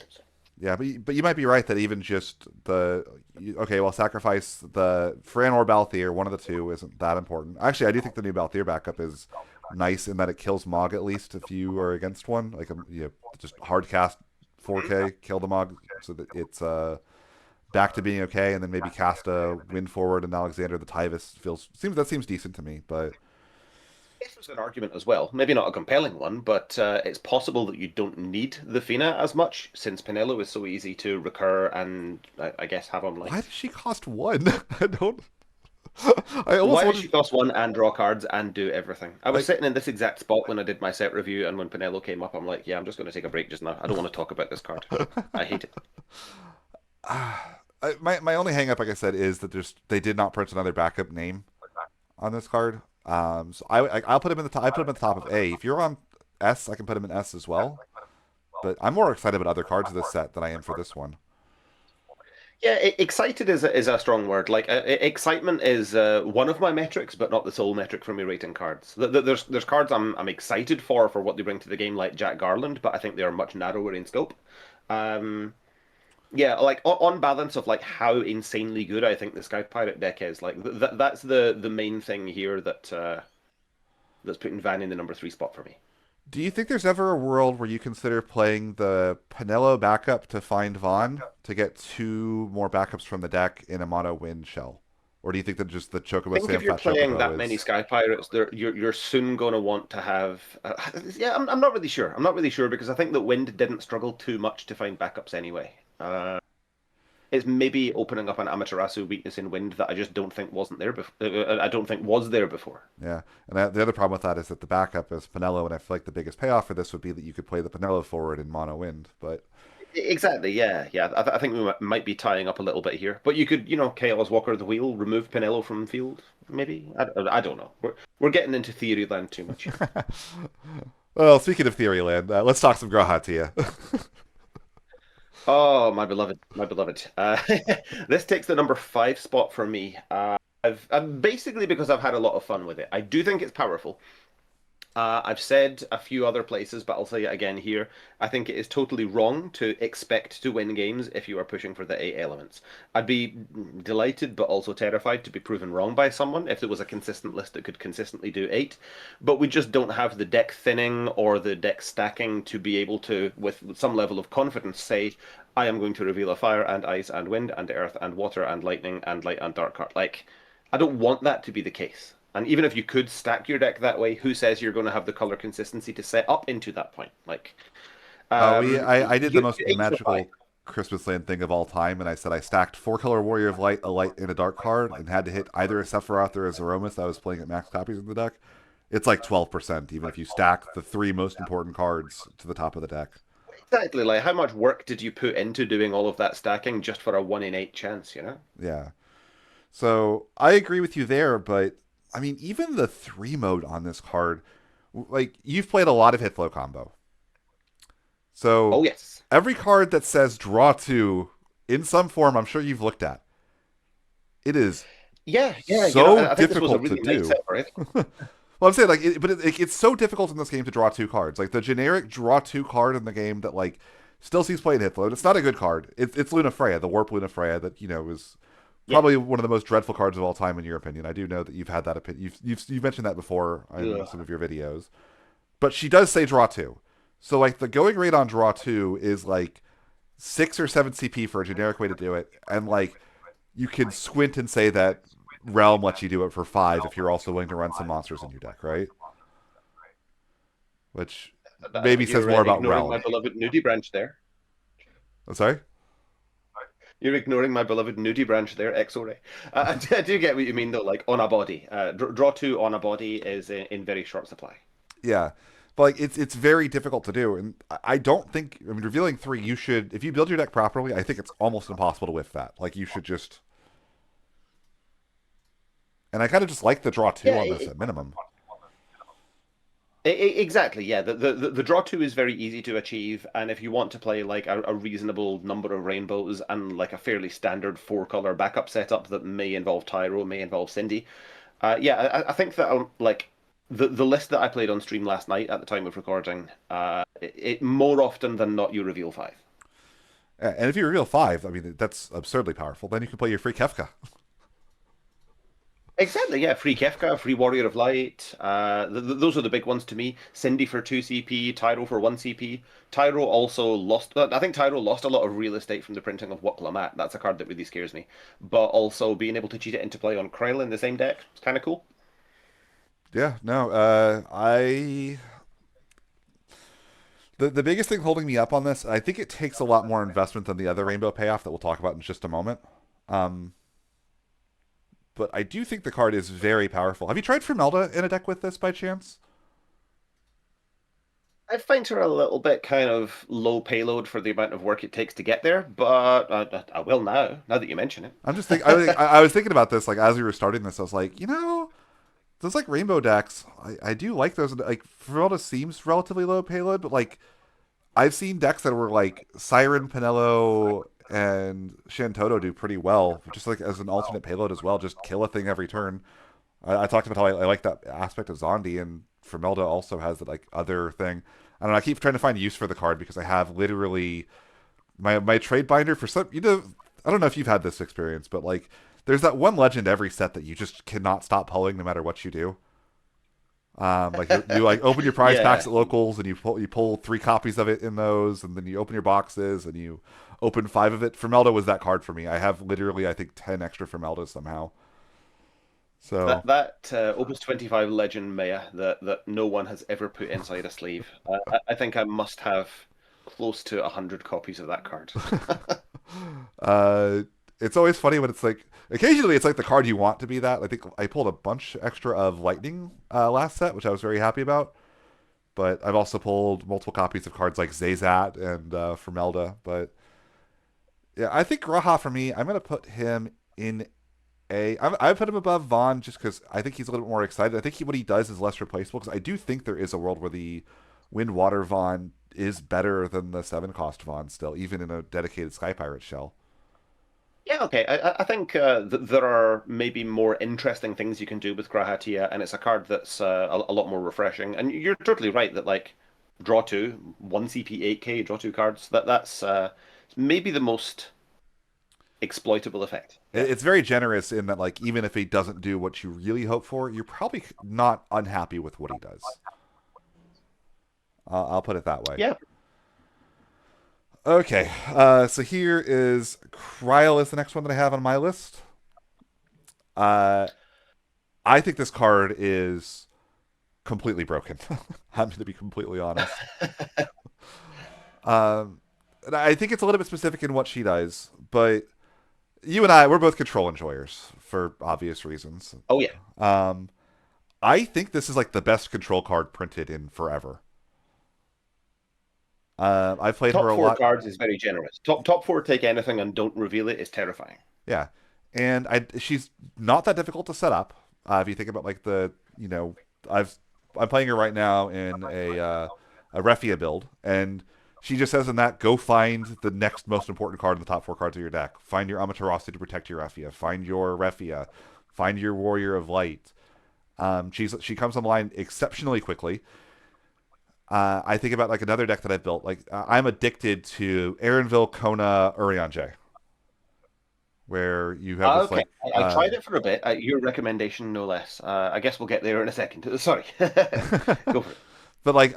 yeah, but you might be right that even just okay, well, sacrifice the Fran or Balthier, one of the two isn't that important. Actually, I do think the new Balthier backup is nice in that it kills Mog at least if you are against one. Like just hard cast 4K, kill the Mog so that it's back to being okay, and then maybe cast a Wind Forward and Alexander the Tyvus seems decent to me, but Guess there's an argument as well. Maybe not a compelling one, but it's possible that you don't need the Fina as much since Pinello is so easy to recur and I guess have why online. does she cost one? I don't. I almost Why does wanted she cost one and draw cards and do everything? I was like sitting in this exact spot when I did my set review, and when Pinello came up, I'm like, yeah, I'm just going to take a break just now. I don't want to talk about this card. I hate it. my only hang up, like I said, is that they did not print another backup name on this card. So I'll put him in the top. I put him at the top of A. If you're on S, I can put him in S as well. But I'm more excited about other cards of this set than I am for this one. Yeah, excited is a strong word. Like excitement is one of my metrics, but not the sole metric for me rating cards. There's cards I'm excited for what they bring to the game, like Jack Garland, but I think they are much narrower in scope. Um, yeah, like on balance of like how insanely good I think the Sky Pirate deck is. Like that's the main thing here that's putting Van in the number three spot for me. Do you think there's ever a world where you consider playing the Pinello backup to find Vaughn to get two more backups from the deck in a mono win shell? Or do you think that just the I Chocobo think if Sam you're Fat playing that Chocobo many is. Sky Pirates, you're soon going to want to have. Yeah, I'm not really sure. I'm not really sure because I think that Wind didn't struggle too much to find backups anyway. It's maybe opening up an Amaterasu weakness in Wind that I just don't think wasn't there before. I don't think was there before. Yeah, and the other problem with that is that the backup is Pinello, and I feel like the biggest payoff for this would be that you could play the Pinello forward in mono wind. But Exactly, yeah, yeah. I think we might be tying up a little bit here, but you could, Chaos Walker the wheel, remove Pinello from field, maybe. I don't know. We're getting into theory land too much here. well, speaking of Theoryland, let's talk some Grahatia. Oh, my beloved, my beloved. This takes the number five spot for me. I've basically because I've had a lot of fun with it. I do think it's powerful. I've said a few other places, but I'll say it again here. I think it is totally wrong to expect to win games if you are pushing for the eight elements. I'd be delighted, but also terrified to be proven wrong by someone if there was a consistent list that could consistently do eight. But we just don't have the deck thinning or the deck stacking to be able to, with some level of confidence, say, I am going to reveal a fire and ice and wind and earth and water and lightning and light and dark card. Like, I don't want that to be the case. And even if you could stack your deck that way, who says you're going to have the color consistency to set up into that point? Like, I did the most you eight for five. magical Christmas land thing of all time, and I said I stacked four color Warrior of Light, a light, and a dark card, and had to hit either a Sephiroth or a Zeromus. I was playing at max copies in the deck. It's like 12%, even if you stack the three most important cards to the top of the deck. Exactly. Like, how much work did you put into doing all of that stacking just for a one in eight chance? Yeah. So I agree with you there, but I mean, even the three mode on this card, like you've played a lot of hit flow combo. So Oh yes. every card that says draw two in some form, I'm sure you've looked at. It is Yeah, yeah. so I think this was a difficult to really nice do. set for it. Well, I'm saying like, it's so difficult in this game to draw two cards. Like the generic draw two card in the game that like still sees play in hit flow. It's not a good card. It's Luna Freya, the Warp Luna Freya that is Yeah. probably one of the most dreadful cards of all time in your opinion. I do know that you've had that opinion. You've mentioned that before in Ugh. some of your videos. But she does say draw two. So like the going rate on draw two is like 6 or 7 CP for a generic way to do it, and like you can squint and say that Realm lets you do it for 5 if you're also willing to run some monsters in your deck, right? Which maybe says You're more about ignoring my Realm. beloved nudie branch there. I'm sorry. You're ignoring my beloved nudie branch there, XORA. I do get what you mean though. Like on a body, draw two on a body is in very short supply. Yeah, but like it's very difficult to do, and I don't think. I mean, revealing three, you should if you build your deck properly. I think it's almost impossible to whiff that. Like you should just. And I kind of just like the draw two Yeah, on this at minimum. exactly. Yeah, the draw two is very easy to achieve, and if you want to play like a reasonable number of rainbows and like a fairly standard four color backup setup that may involve Tyro, may involve Cindy, yeah, I think that like the list that I played on stream last night at the time of recording, it more often than not you reveal five. And if you reveal five, I mean that's absurdly powerful. Then you can play your free Kefka. Exactly, yeah. Free Kefka, free Warrior of Light. Those are the big ones to me. Cindy for 2 CP, Tyro for 1 CP. Tyro also lost. I think Tyro lost a lot of real estate from the printing of Wukla. That's a card that really scares me. But also being able to cheat it into play on Kryl in the same deck, it's kind of cool. Yeah, no, I the biggest thing holding me up on this, I think it takes a lot more investment than the other rainbow payoff that we'll talk about in just a moment. Um, but I do think the card is very powerful. Have you tried Formelda in a deck with this by chance? I find her a little bit kind of low payload for the amount of work it takes to get there, but I will now that you mention it. I'm just thinking. I was thinking about this like as we were starting this. I was like, those like rainbow decks. I do like those. Like Formelda seems relatively low payload, but like I've seen decks that were like Siren, Pinello, and Shantoto do pretty well, just like as an alternate payload as well. Just kill a thing every turn. I talked about how I like that aspect of Zondi, and Formelda also has that like other thing. I don't know. I keep trying to find use for the card because I have literally my trade binder for some. I don't know if you've had this experience, but like there's that one legend every set that you just cannot stop pulling no matter what you do. Like you like open your prize packs Yeah. at locals and you pull three copies of it in those, and then you open your boxes and you open five of it. Formelda was that card for me. I have literally I think 10 extra Formeldas somehow. So That Opus 25 Legend Maya that no one has ever put inside a sleeve. I think I must have close to 100 copies of that card. uh, it's always funny when it's like occasionally it's like the card you want to be that. I think I pulled a bunch extra of Lightning last set, which I was very happy about. But I've also pulled multiple copies of cards like Zazat and Formelda. But yeah, I think Graha for me, I'm gonna put him in I put him above Vaughn just because I think he's a little bit more excited. I think what he does is less replaceable because I do think there is a world where the Wind Water Vaughn is better than the 7 cost Vaughn still, even in a dedicated Sky Pirate shell. Yeah, okay. I think th there are maybe more interesting things you can do with Grahatia, and it's a card that's a lot more refreshing. And you're totally right that like draw two, 1 CP 8K, draw two cards. That's maybe the most exploitable effect. Yeah. It's very generous in that like even if he doesn't do what you really hope for, you're probably not unhappy with what he does. I'll put it that way. Yeah. Okay, so here is Kryl is the next one that I have on my list. Uh, I think this card is completely broken. I'm going to be completely honest. Um, and I think it's a little bit specific in what she does, but you and I, we're both control enjoyers for obvious reasons. Oh yeah. Um, I think this is like the best control card printed in forever. I've played her Top a four lot. cards is very generous. Top four take anything and don't reveal it is terrifying. Yeah, and she's not that difficult to set up. If you think about like I've I'm playing her right now in a Refia build, and she just says in that, go find the next most important card in the top four cards of your deck. Find your Amaterasu to protect your Refia. Find your Refia. Find your Warrior of Light. She comes online exceptionally quickly. I think about like another deck that I've built. Like I'm addicted to Aaronville, Kona, Urianger, where you have this Okay, like I tried it for a bit. Your recommendation, no less. I guess we'll get there in a second. Sorry, go for it. but like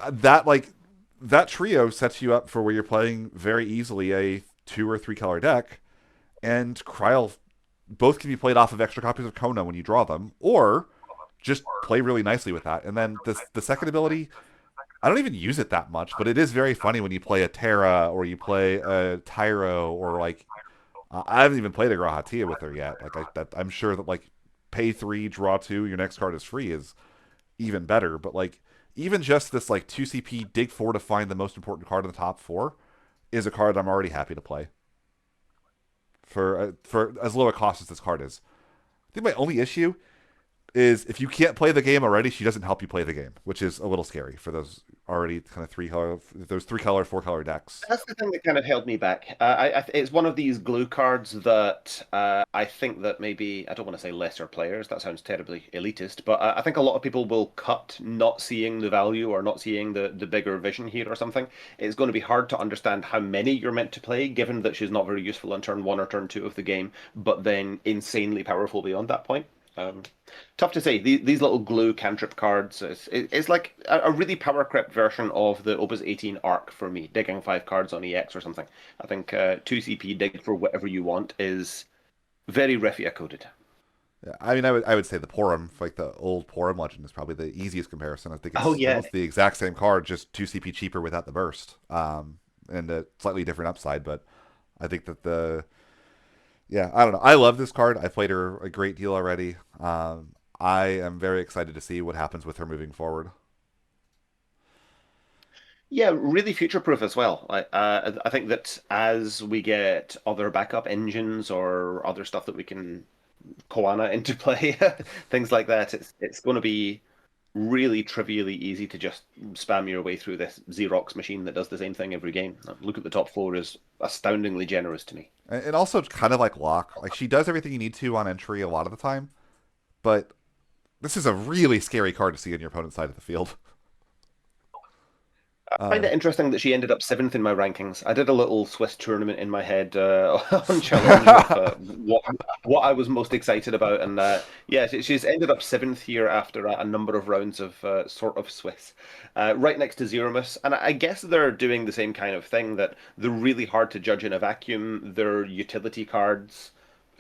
that trio sets you up for where you're playing very easily a 2 or 3 color deck, and Kryl both can be played off of extra copies of Kona when you draw them, or just play really nicely with that. And then the second ability, I don't even use it that much, but it is very funny when you play a Terra or you play a Tyro or like I haven't even played a Grahatia with her yet. I'm sure that like pay 3, draw 2, your next card is free is even better. But like even just this like 2 CP dig 4 to find the most important card in the top 4 is a card I'm already happy to play for as low a cost as this card is. I think my only issue is if you can't play the game already, she doesn't help you play the game, which is a little scary for those already kind of 3 color, those 3 color, 4 color decks. That's the thing that kind of held me back. It's one of these glue cards that I think that maybe I don't want to say lesser players. That sounds terribly elitist, but I think a lot of people will cut not seeing the value or not seeing the bigger vision here or something. It's going to be hard to understand how many you're meant to play, given that she's not very useful on turn 1 or turn 2 of the game, but then insanely powerful beyond that point. Um, Tough to say. These little glue cantrip cards, it's like a really power crept version of the Opus 18 arc for me, digging 5 cards on EX or something. I think 2 CP dig for whatever you want is very Refia coded. Yeah, I mean, I would say the Porum, like the old Porum Legend, is probably the easiest comparison. I think Oh it's yeah. almost the exact same card, just 2 CP cheaper without the burst, and a slightly different upside. But I think that the yeah, I don't know. I love this card. I played her a great deal already. I am very excited to see what happens with her moving forward. Yeah, really future proof as well. I think that as we get other backup engines or other stuff that we can Koana into play, things like that, it's going to be really trivially easy to just spam your way through this Xerox machine that does the same thing every game. Look at the top 4 is astoundingly generous to me. And also, it's kind of like Locke. Like she does everything you need to on entry a lot of the time, but this is a really scary card to see on your opponent's side of the field. I find Uh, it interesting that she ended up 7th in my rankings. I did a little Swiss tournament in my head on challenge of what I was most excited about, and yeah, she's ended up 7th here after a number of rounds of sort of Swiss, right next to Zeromus. And I guess they're doing the same kind of thing that they're really hard to judge in a vacuum. They're utility cards.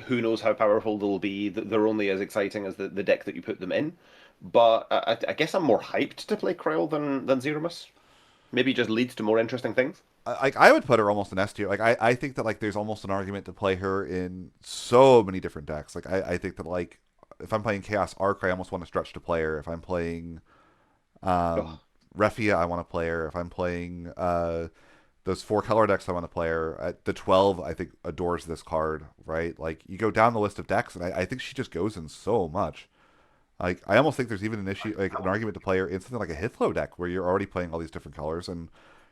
Who knows how powerful they'll be? They're only as exciting as the deck that you put them in. But I guess I'm more hyped to play Krill than Zeromus. Maybe just leads to more interesting things. like I would put her almost in S tier. Like I think that like there's almost an argument to play her in so many different decks. Like I think that like if I'm playing Chaos Arc, I almost want to stretch to play her. If I'm playing um, Oh, Refia, I want to play her. If I'm playing those 4 color decks, I want to play her. The 12, I think, adores this card, right? Like you go down the list of decks, and I think she just goes in so much. Like I almost think there's even an issue, like an argument to play her in something like a Hitflow deck where you're already playing all these different colors, and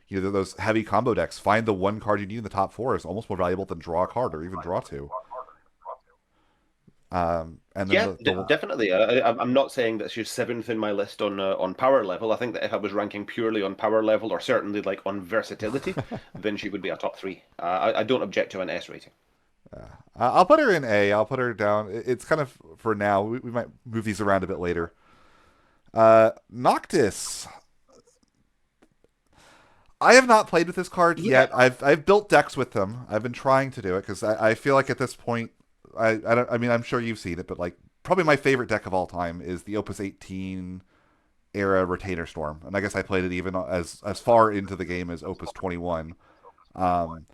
you know those heavy combo decks. Find the one card you need in the top 4 is almost more valuable than draw a card or even draw 2. And then yeah, definitely. I'm not saying that she's 7th in my list on power level. I think that if I was ranking purely on power level, or certainly like on versatility, then she would be a top 3. I don't object to an S rating. I'll put her in A. I'll put her down. It's kind of for now. We might move these around a bit later. Noctis. I have not played with this card Yeah, yet. I've built decks with them. I've been trying to do it because I feel like at this point, I don't. I mean, I'm sure you've seen it, but like probably my favorite deck of all time is the Opus 18 era Retainer Storm, and I guess I played it even as far into the game as Opus 21. Um,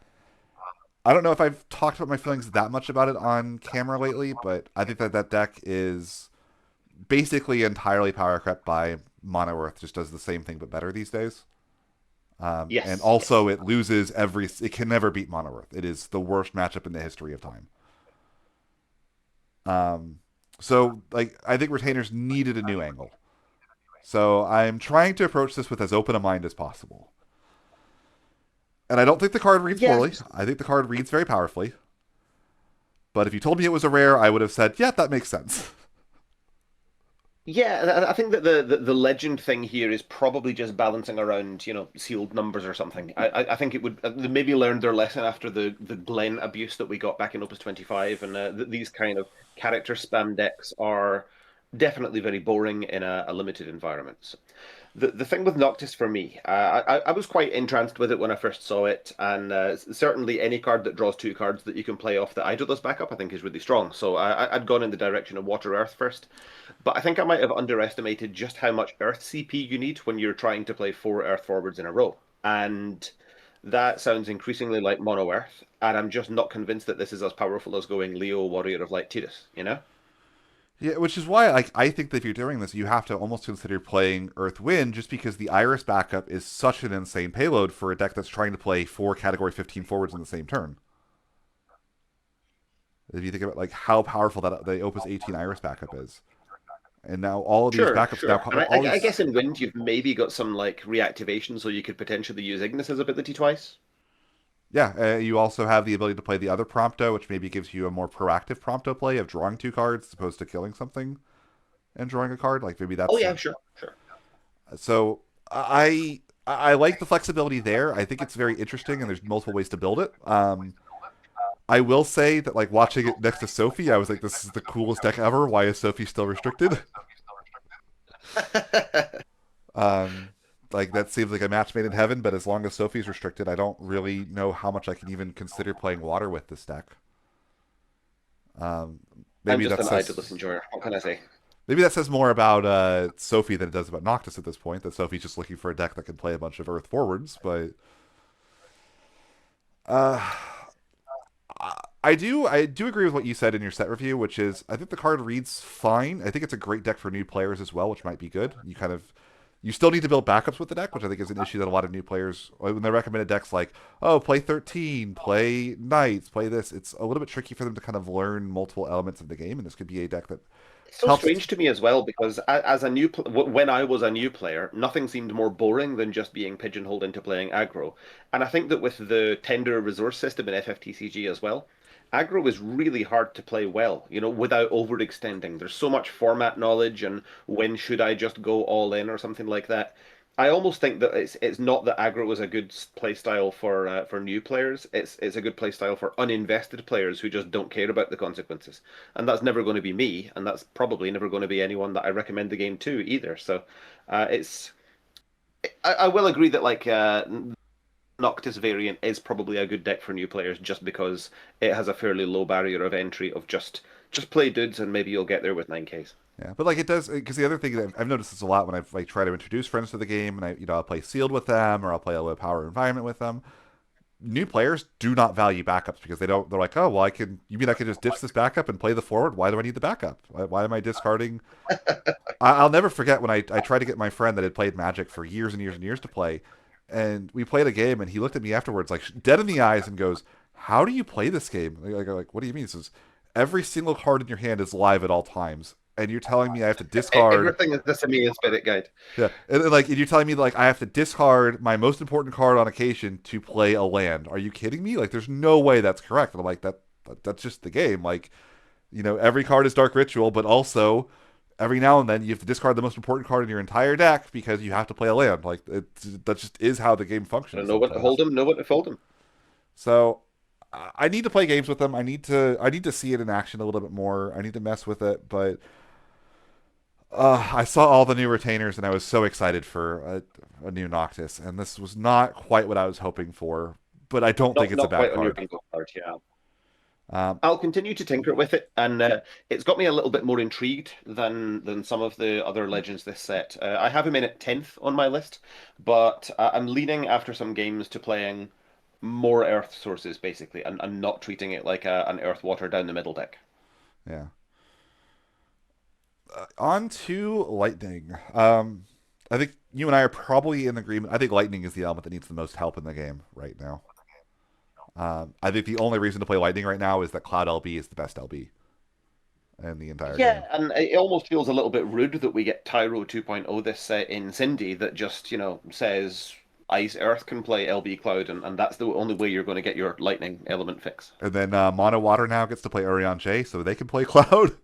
I don't know if I've talked about my feelings that much about it on camera lately, but I think that that deck is basically entirely power crept by Mono Earth. Just does the same thing but better these days. And yes, also, yes. it loses every. It can never beat Mono Earth. It is the worst matchup in the history of time. Um, so, like, I think retainers needed a new angle. So I'm trying to approach this with as open a mind as possible. And I don't think the card reads Yeah, poorly. I think the card reads very powerfully. But if you told me it was a rare, I would have said, "Yeah, that makes sense." yeah, I think that the legend thing here is probably just balancing around, sealed numbers or something. I think it would they maybe learned their lesson after the Glen abuse that we got back in Opus 25, and these kind of character spam decks are definitely very boring in a limited environment. So the thing with Noctis for me, I was quite entranced with it when I first saw it, and certainly any card that draws 2 cards that you can play off the Idol's backup, I think is really strong. So I'd gone in the direction of Water Earth first, but I think I might have underestimated just how much Earth CP you need when you're trying to play 4 Earth forwards in a row. And that sounds increasingly like Mono Earth, and I'm just not convinced that this is as powerful as going Leo, Warrior of Light, Tidus, you know? Yeah, which is why like I think that if you're doing this, you have to almost consider playing Earth Wind, just because the Iris backup is such an insane payload for a deck that's trying to play 4 Category 15 forwards in the same turn. If you think about like how powerful that the Opus 18 Iris backup is, and now all of these Sure, backups now sure. And all I these guess in Wind, you've maybe got some like reactivation, so you could potentially use Ignis's ability twice. yeah, you also have the ability to play the other Prompto, which maybe gives you a more proactive Prompto play of drawing 2 cards as opposed to killing something and drawing a card. Like maybe Oh that's yeah, sure, sure. so. I like the flexibility there. I think it's very interesting, and there's multiple ways to build it. I will say that like watching it next to Sophie, I was like, this is the coolest deck ever. Why is Sophie still restricted? Um, like that seems like a match made in heaven, but as long as Sophie's restricted, I don't really know how much I can even consider playing water with this deck. Um, I'm maybe just that an idless says enjoyer. What can I say? maybe that says more about Sophie than it does about Noctis at this point. That Sophie's just looking for a deck that can play a bunch of Earth forwards, but uh, I do agree with what you said in your set review, which is I think the card reads fine. I think it's a great deck for new players as well, which might be good. You still need to build backups with the deck, which I think is an issue that a lot of new players when they recommended decks like, oh, play 13, play Knights, play this. It's a little bit tricky for them to kind of learn multiple elements of the game, and this could be a deck that It's so helps. strange to me as well because as a when I was a new player, nothing seemed more boring than just being pigeonholed into playing aggro. And I think that with the tender resource system in FFTCG as well, aggro is really hard to play well, without overextending. There's so much format knowledge and when should I just go all in or something like that. I almost think that it's not that aggro is a good play style for new players. It's a good play style for uninvested players who just don't care about the consequences, and that's never going to be me, and that's probably never going to be anyone that I recommend the game to either. So, it's I will agree that like Noctis variant is probably a good deck for new players just because it has a fairly low barrier of entry of just play dudes and maybe you'll get there with 9Ks. Yeah, but like it does because the other thing that I've noticed this a lot when I've like try to introduce friends to the game, and I'll play sealed with them or I'll play a low power environment with them. New players do not value backups because they're like, oh well, you mean I can just ditch this backup and play the forward? Why do I need the backup? Why am I discarding? I'll never forget when I tried to get my friend that had played Magic for years and years and years to play, and we played a game, and he looked at me afterwards like dead in the eyes and goes, how do you play this game? Like what do you mean? He says every single card in your hand is live at all times, and you're telling me I have to discard. Everything is the Simian Spirit Guide. Yeah, and like and you're telling me like I have to discard my most important card on occasion to play a land. Are you kidding me? Like, there's no way that's correct. And I'm like that's just the game. Like, every card is Dark Ritual, but also every now and then you have to discard the most important card in your entire deck because you have to play a land. Like, that just is how the game I functions know what to sometimes. hold him, know what to fold him. So I need to play games with them. I need to see it in action a little bit more. I need to mess with it, but I saw all the new retainers and I was so excited for a new Noctis, and this was not quite what I was hoping for. But I don't think Not it's a not bad quite on your card. bingo card, yeah. Um, I'll continue to tinker with it, and it's got me a little bit more intrigued than some of the other legends this set. I have him in at 10th on my list, but I'm leaning after some games to playing more Earth sources, basically, and not treating it like an Earth Water down the middle deck. yeah. On to lightning. I think you and I are probably in agreement. I think lightning is the element that needs the most help in the game right now. I think the only reason to play lightning right now is that Cloud LB is the best LB in the entire Yeah, game. and it almost feels a little bit rude that we get Tyro 2.0 this set in Cindy that just, says Ice Earth can play LB Cloud, and that's the only way you're going to get your lightning element fix. And then Mono Water now gets to play Orion J, so they can play Cloud,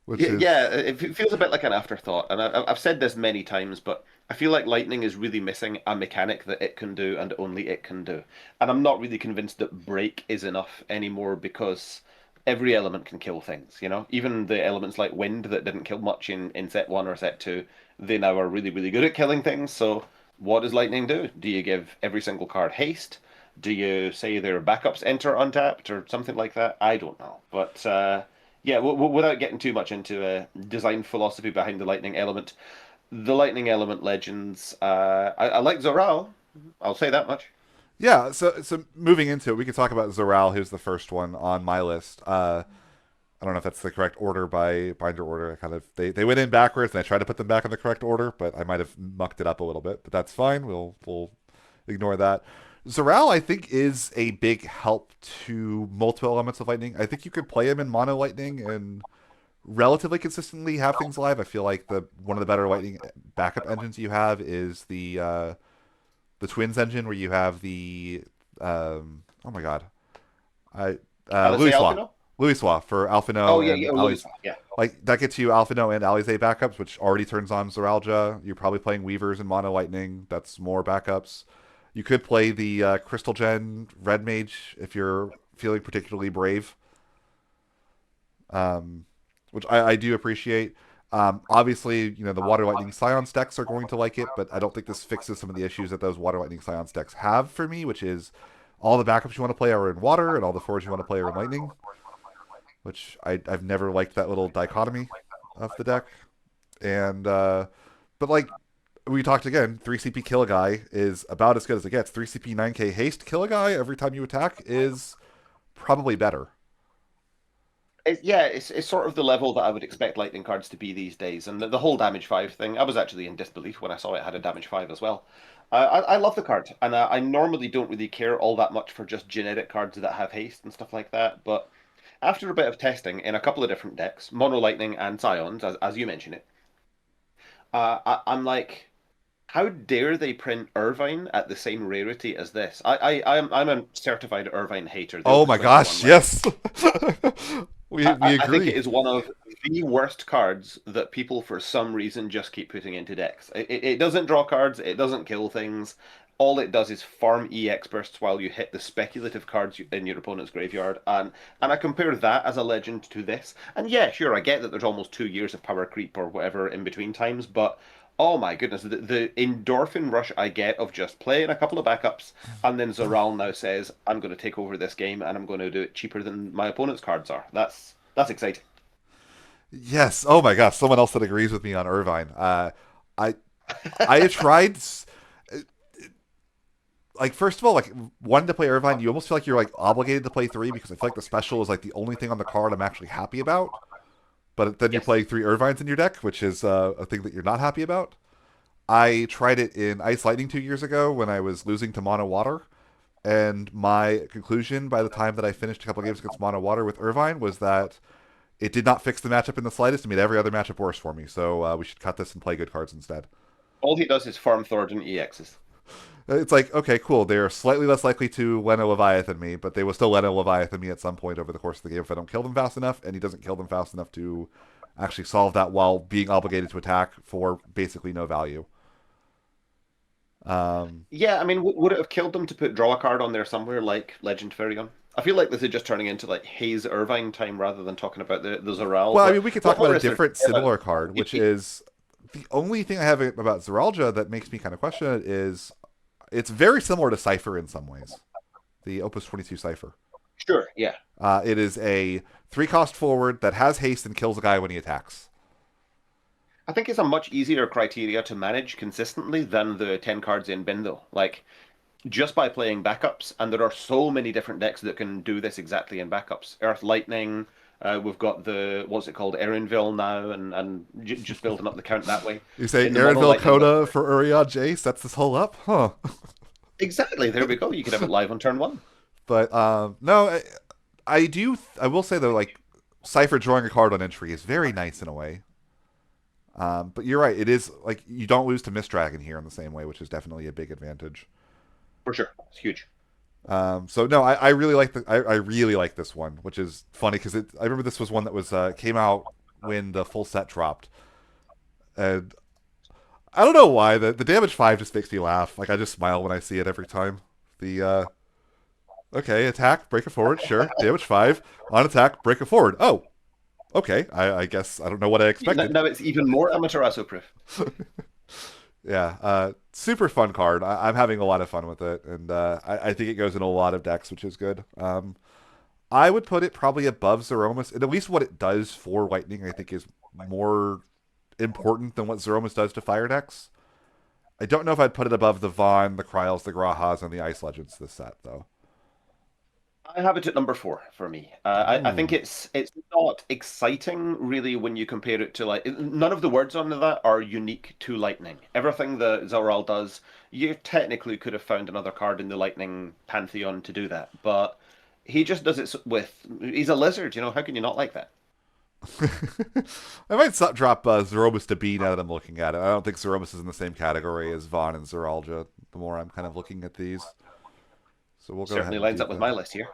which Yeah, is yeah, it feels a bit like an afterthought, and I've said this many times, but I feel like Lightning is really missing a mechanic that it can do and only it can do. And I'm not really convinced that Break is enough anymore because every element can kill things, Even the elements like Wind that didn't kill much in set one or set two, they now are really, really good at killing things. So what does Lightning do? Do you give every single card haste? Do you say their backups enter untapped or something like that? I don't know. But yeah, without getting too much into design philosophy behind the lightning element, the lightning element legends. I like Zoral. I'll say that much. Yeah, so moving into it, we could talk about Zoral, who's the first one on my list. I don't know if that's the correct order by binder order. I kind of they went in backwards, and I tried to put them back in the correct order, but I might have mucked it up a little bit. But that's fine. We'll ignore that. Zoral, I think, is a big help to multiple elements of lightning. I think you could play him in mono lightning and relatively consistently have things live. I feel like the one of the better lightning backup engines you have is the twins engine, where you have the oh my god, I Alizé Louisoix. Alfino? Louisoix for Oh Alphino yeah, and yeah, Louis. Ali's. Yeah. Like that gets you Alphino and Alize backups, which already turns on Zoralja. You're probably playing Weavers and Mono Lightning. That's more backups. You could play the Crystal Gen Red Mage if you're feeling particularly brave, um, which I do appreciate. Obviously, you know the Water Lightning Scion decks are going to like it, but I don't think this fixes some of the issues that those Water Lightning Scion decks have for me, which is all the backups you want to play are in water, and all the forwards you want to play are in lightning, which I've never liked that little dichotomy of the deck. And but like we talked again, 3 CP kill a guy is about as good as it gets. 3 CP 9K haste kill a guy every time you attack is probably better. Yeah, it's sort of the level that I would expect lightning cards to be these days. And the whole damage five thing, I was actually in disbelief when I saw it had a damage five as well. I love the card, and I normally don't really care all that much for just generic cards that have haste and stuff like that. But after a bit of testing in a couple of different decks, Mono Lightning and Scions, as you mention it, I'm like, how dare they print Irvine at the same rarity as this? I'm a certified Irvine hater, the Oh Opus my 21 gosh, Lightning. yes. we I think it agree. is one of the worst cards that people, for some reason, just keep putting into decks. It doesn't draw cards, it doesn't kill things. All it does is farm EX bursts while you hit the speculative cards in your opponent's graveyard. And I compare that as a legend to this. And yeah, sure, I get that there's almost 2 years of power creep or whatever in between times, but oh my goodness, the endorphin rush I get of just playing a couple of backups, and then Zoral now says, I'm going to take over this game and I'm going to do it cheaper than my opponent's cards are. That's exciting. Yes. Oh my gosh, someone else that agrees with me on Irvine. I I tried like first of all, like wanting to play Irvine, you almost feel like you're like obligated to play three because I feel like the special is like the only thing on the card I'm actually happy about. But then you're Yes. playing three Irvines in your deck, which is a thing that you're not happy about. I tried it in Ice Lightning 2 years ago when I was losing to Mono Water, and my conclusion by the time that I finished a couple games against Mono Water with Irvine was that it did not fix the matchup in the slightest. It made every other matchup worse for me. So we should cut this and play good cards instead. All he does is farm Thornton EXs. It's like, okay, cool. They're slightly less likely to Leno Leviathan me, but they will still Leno Leviathan me at some point over the course of the game if I don't kill them fast enough, and he doesn't kill them fast enough to actually solve that while being obligated to attack for basically no value. Um, Yeah, I mean, would it have killed them to put draw a card on there somewhere like Legend Ferion? I feel like this is just turning into like Hayes Irvine time rather than talking about the Zoral. well, I But mean, we could talk about what a is there to different say about similar card, which it? is the only thing I have about Zeralja that makes me kind of question it is it's very similar to Cipher in some ways, the Opus 22 Cipher. Sure, yeah. It is a 3 cost forward that has haste and kills a guy when he attacks. I think it's a much easier criteria to manage consistently than the 10 cards in bin, though. Like, just by playing backups, and there are so many different decks that can do this exactly in backups. Earth Lightning, we've got the, what's it called, Erinville now, and just building up the count that way. You say In the Mono Aaronville Lightning, Coda for Uriah Jace sets this whole up, huh? exactly, there we go. You could have it live on turn one. But no, I do. I will say though, like Cipher drawing a card on entry is very nice in a way. But you're right. It is like you don't lose to Mist Dragon here in the same way, which is definitely a big advantage. For sure. It's huge. So no, I really like I really like this one, which is funny because I remember this was one that was came out when the full set dropped, and I don't know why the damage five just makes me laugh. Like I just smile when I see it every time. The okay, attack, break it forward, sure. Damage five on attack, break it forward. Oh, okay. I guess I don't know what I expected. Now it's even more Amaterasu proof. Yeah, super fun card. I'm having a lot of fun with it, and I think it goes in a lot of decks, which is good. I would put it probably above Zeromus, and at least what it does for Lightning, I think, is more important than what Zeromus does to Fire decks. I don't know if I'd put it above the Vaughn, the Kryles, the Grahas, and the Ice Legends this set though. I have it at number four for me. I think Ooh. it's not exciting really when you compare it to like none of the words on that are unique to Lightning. Everything that Zoral does, you technically could have found another card in the Lightning pantheon to do that, but he just does it with. He's a lizard, you know. How can you not like that? I might stop drop Zeromus to B now that I'm looking at it. I don't think Zeromus is in the same category as Vaughn and Zeralja. The more I'm kind of looking at these, so we'll go ahead Certainly and lines do up with that. my list here.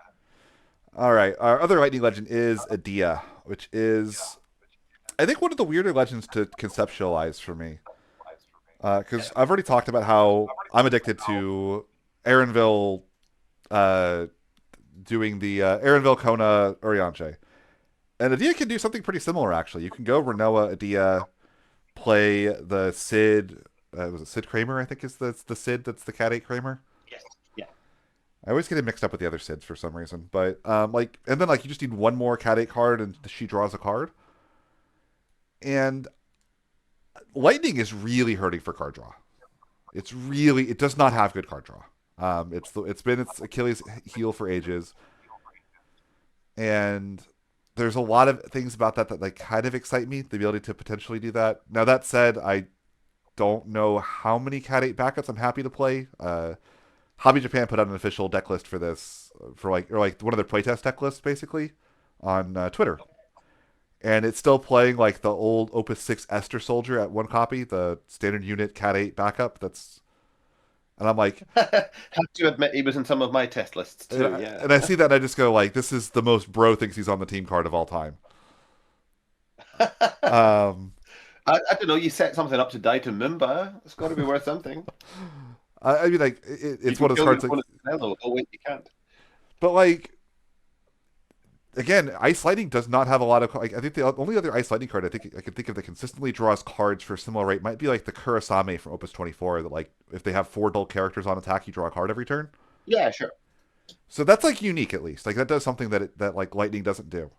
All right, our other lightning legend is Adia, which is I think one of the weirder legends to conceptualize for me. Because I've already talked about how I'm addicted to Aaronville uh, doing the Aaronville Kona Orianche. And Adia can do something pretty similar, actually. You can go Renoa Adia, play the Sid. Was it Sid Kramer? I think is the Sid that's the Cat 8 Kramer. Yes. Yeah. I always get it mixed up with the other Sids for some reason. But like, and then like you just need one more Cat 8 card, and she draws a card. And Lightning is really hurting for card draw. It does not have good card draw. It's been its Achilles heel for ages, and there's a lot of things about that like kind of excite me. The ability to potentially do that. Now that said, I don't know how many Cat 8 backups I'm happy to play. Hobby Japan put out an official deck list for this for like one of their playtest deck lists basically on Twitter, and it's still playing like the old Opus 6 Esther Soldier at one copy, the standard unit Cat 8 backup. And I'm like, Have to admit he was in some of my test lists and too. I, Yeah. and I see that and I just go like, this is the most bro thinks he's on the team card of all time. Um, I don't know. You set something up to die to Mumba. It's got to be worth something. I mean, like, You it's can one of those kill your cards like, opponent's Canelo. Oh wait, you can't. but like, again, Ice Lightning does not have a lot of. Like, I think the only other Ice Lightning card I think I can think of that consistently draws cards for a similar rate might be like the Kurosame from Opus 24. That like if they have four dull characters on attack, you draw a card every turn. Yeah, sure. So that's like unique at least. Like that does something that like Lightning doesn't do.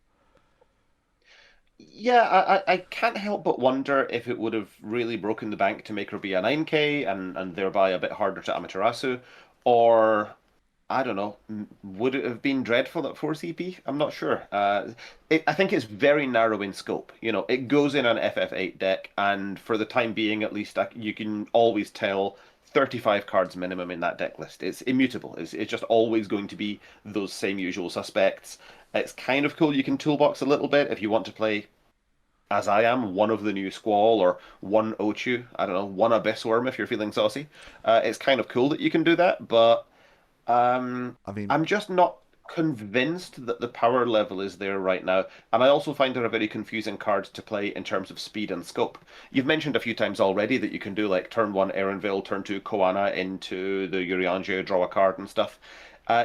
Yeah, I can't help but wonder if it would have really broken the bank to make her be a 9K and thereby a bit harder to Amaterasu, or I don't know, would it have been dreadful at 4 CP? I'm not sure. I think it's very narrow in scope. You know, it goes in an FF8 deck, and for the time being, at least, you can always tell 35 cards minimum in that deck list. It's immutable. It's just always going to be those same usual suspects. It's kind of cool. You can toolbox a little bit if you want to play as I am, one of the new Squall or one Ochu, I don't know, one Abyss Worm if you're feeling saucy. It's kind of cool that you can do that, but um, I mean, I'm just not convinced that the power level is there right now. And I also find her a very confusing card to play in terms of speed and scope. You've mentioned a few times already that you can do like turn one Erenville, turn two Koana into the Urianger, draw a card and stuff.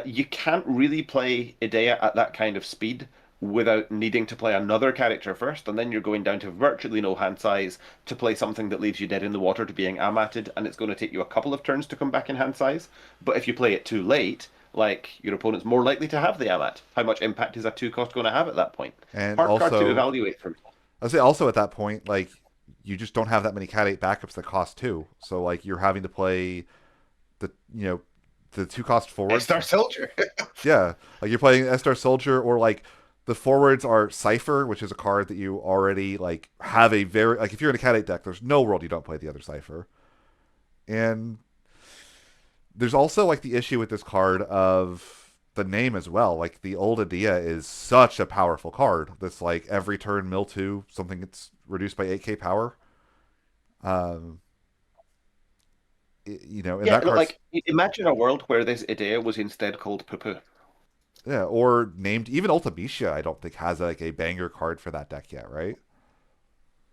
You can't really play Idea at that kind of speed without needing to play another character first, and then you're going down to virtually no hand size to play something that leaves you dead in the water to being amatted, and it's going to take you a couple of turns to come back in hand size. But if you play it too late, like your opponent's more likely to have the amat. How much impact is a two cost going to have at that point? and Hard card to also evaluate for me. I say also at that point, like you just don't have that many Cat 8 backups that cost two. So like you're having to play the the two cost forwards. Star Soldier. Yeah, like you're playing Estar Soldier or like the forwards are Cipher, which is a card that you already like have a very like if you're in a Cat 8 deck, there's no world you don't play the other Cipher. And there's also like the issue with this card of the name as well. Like the old Adia is such a powerful card. That's like every turn mill two, something that's reduced by 8k power. Um, and Yeah, that card's like imagine a world where this idea was instead called Poo Poo. yeah, or named even Ultimecia. I don't think has like a banger card for that deck yet, right?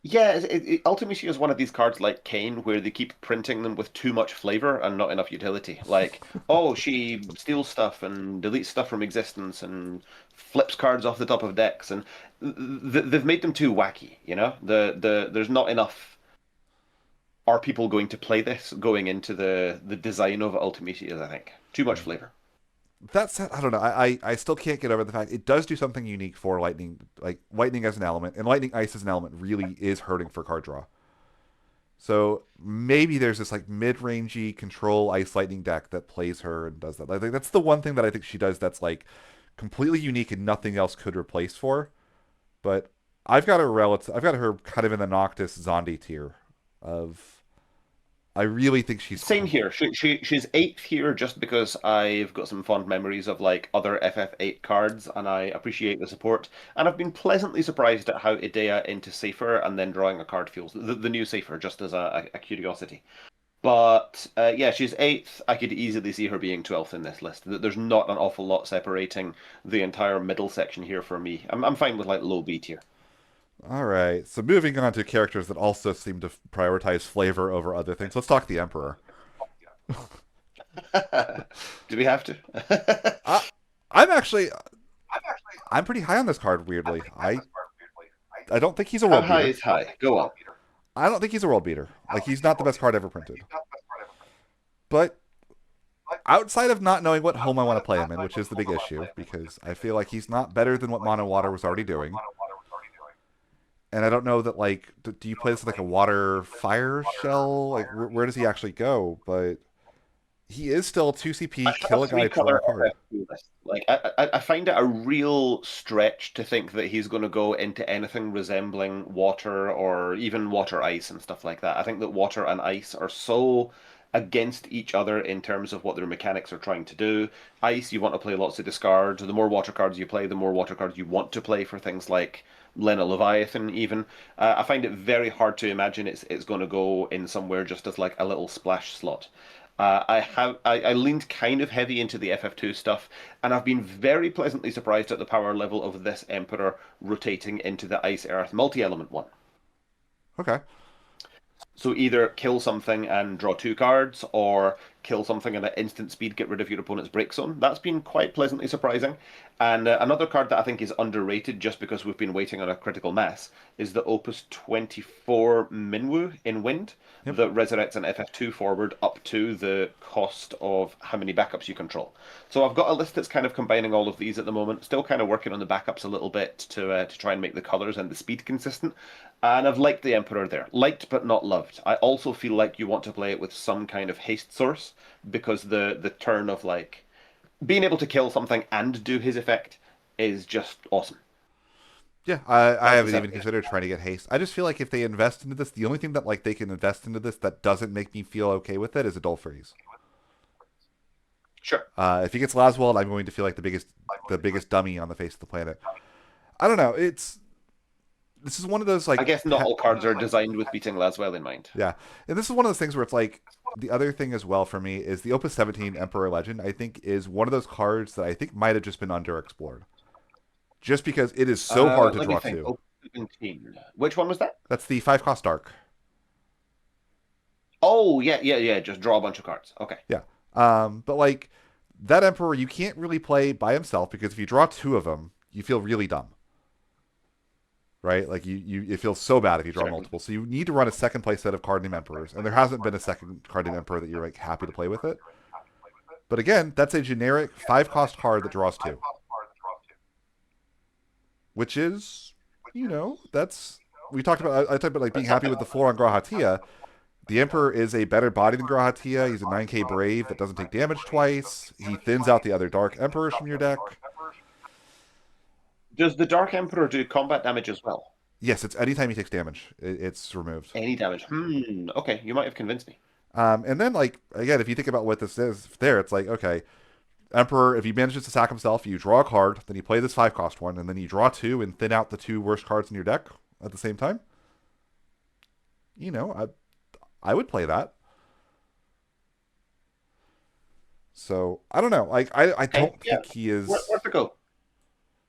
Yeah, Ultimacy is one of these cards like Kane, where they keep printing them with too much flavor and not enough utility. Like, oh, she steals stuff and deletes stuff from existence and flips cards off the top of decks, and they've made them too wacky. You know, there's not enough. Are people going to play this going into the design of Ultimacia? I think too much flavor. That said, I don't know. I still can't get over the fact it does do something unique for Lightning. Like Lightning as an element, and Lightning Ice as an element really is hurting for card draw. So maybe there's this like mid-rangey control ice lightning deck that plays her and does that. I think that's the one thing that I think she does that's like completely unique and nothing else could replace for. But I've got her kind of in the Noctis Zondi tier of I really think she's Same cool. here. She's eighth here just because I've got some fond memories of like other FF8 cards, and I appreciate the support. And I've been pleasantly surprised at how Idea into Safer and then drawing a card feels. The new Safer, just as a curiosity. But yeah, she's eighth. I could easily see her being 12th in this list. There's not an awful lot separating the entire middle section here for me. I'm fine with like low B tier. All right. So moving on to characters that also seem to prioritize flavor over other things. Let's talk the Emperor. Do we have to? I, I'm actually I'm pretty high on this card. Weirdly, I don't think he's a How world high beater. is high? Go on. I don't think he's a world beater. Like he's not the best card ever printed. But outside of not knowing what home I want to play him in, which is the big issue, because I feel like he's not better than what Mono Water was already doing. And I don't know that like do you play this with like a water fire shell? Like where does he actually go? But he is still 2 CP, I have kill a a guy, three draw a color card. FFQ list. Like I find it a real stretch to think that he's going to go into anything resembling water or even water ice and stuff like that. I think that water and ice are so against each other in terms of what their mechanics are trying to do. Ice, you want to play lots of discards. The more water cards you play, the more water cards you want to play for things like Lena Leviathan. Even I find it very hard to imagine it's going to go in somewhere just as like a little splash slot. I leaned kind of heavy into the FF2 stuff, and I've been very pleasantly surprised at the power level of this Emperor rotating into the Ice Earth multi-element one. Okay. So either kill something and draw 2 cards, or kill something and at instant speed get rid of your opponent's break zone. That's been quite pleasantly surprising. And another card that I think is underrated just because we've been waiting on a critical mass is the Opus 24 Minwu in Wind Yep. that resurrects an FF2 forward up to the cost of how many backups you control. So I've got a list that's kind of combining all of these at the moment. Still kind of working on the backups a little bit to try and make the colors and the speed consistent. And I've liked the Emperor there. Liked but not loved. I also feel like you want to play it with some kind of haste source because the turn of like being able to kill something and do his effect is just awesome. Yeah, I That's the haven't seven. even considered trying to get haste. I just feel like if they invest into this, the only thing that like they can invest into this that doesn't make me feel okay with it is a dull freeze. Sure. If he gets Laswell, I'm going to feel like the biggest dummy on the face of the planet. I don't know. It's this is one of those I like guess not all cards are designed with beating Laswell in mind. yeah, and this is one of those things where it's like the other thing as well for me is the Opus 17 Emperor Legend. I think is one of those cards that I think might have just been underexplored, just because it is so hard to Let me draw think. to. Oh, 17. Which one was that? That's the 5 cost dark. Oh, yeah, yeah, yeah. Just draw a bunch of cards. Okay. Yeah. But like that Emperor, you can't really play by himself because if you draw 2 of them, you feel really dumb, right? Like you it feels so bad if you draw Certainly. multiple. So you need to run a second play set of card name Emperors, and there hasn't been a second card name Emperor that you're like happy to play with it. But again, that's a generic 5 cost card that draws 2, which is, that's we talked about. I talked about like being That's happy something. with the floor on Grahatia. The Emperor is a better body than Grahatia. He's a 9K Brave that doesn't take damage twice. He thins out the other Dark Emperors from your deck. Does the Dark Emperor do combat damage as well? Yes, it's anytime he takes damage, it's removed. Any damage? Okay, you might have convinced me. And then, like, again, if you think about what this is there, it's like, okay, Emperor, if he manages to sack himself, you draw a card, then you play this 5 cost one, and then you draw 2 and thin out the 2 worst cards in your deck at the same time. You know, I would play that. So I don't know. Like I Okay, don't yeah, think he is. worth a go.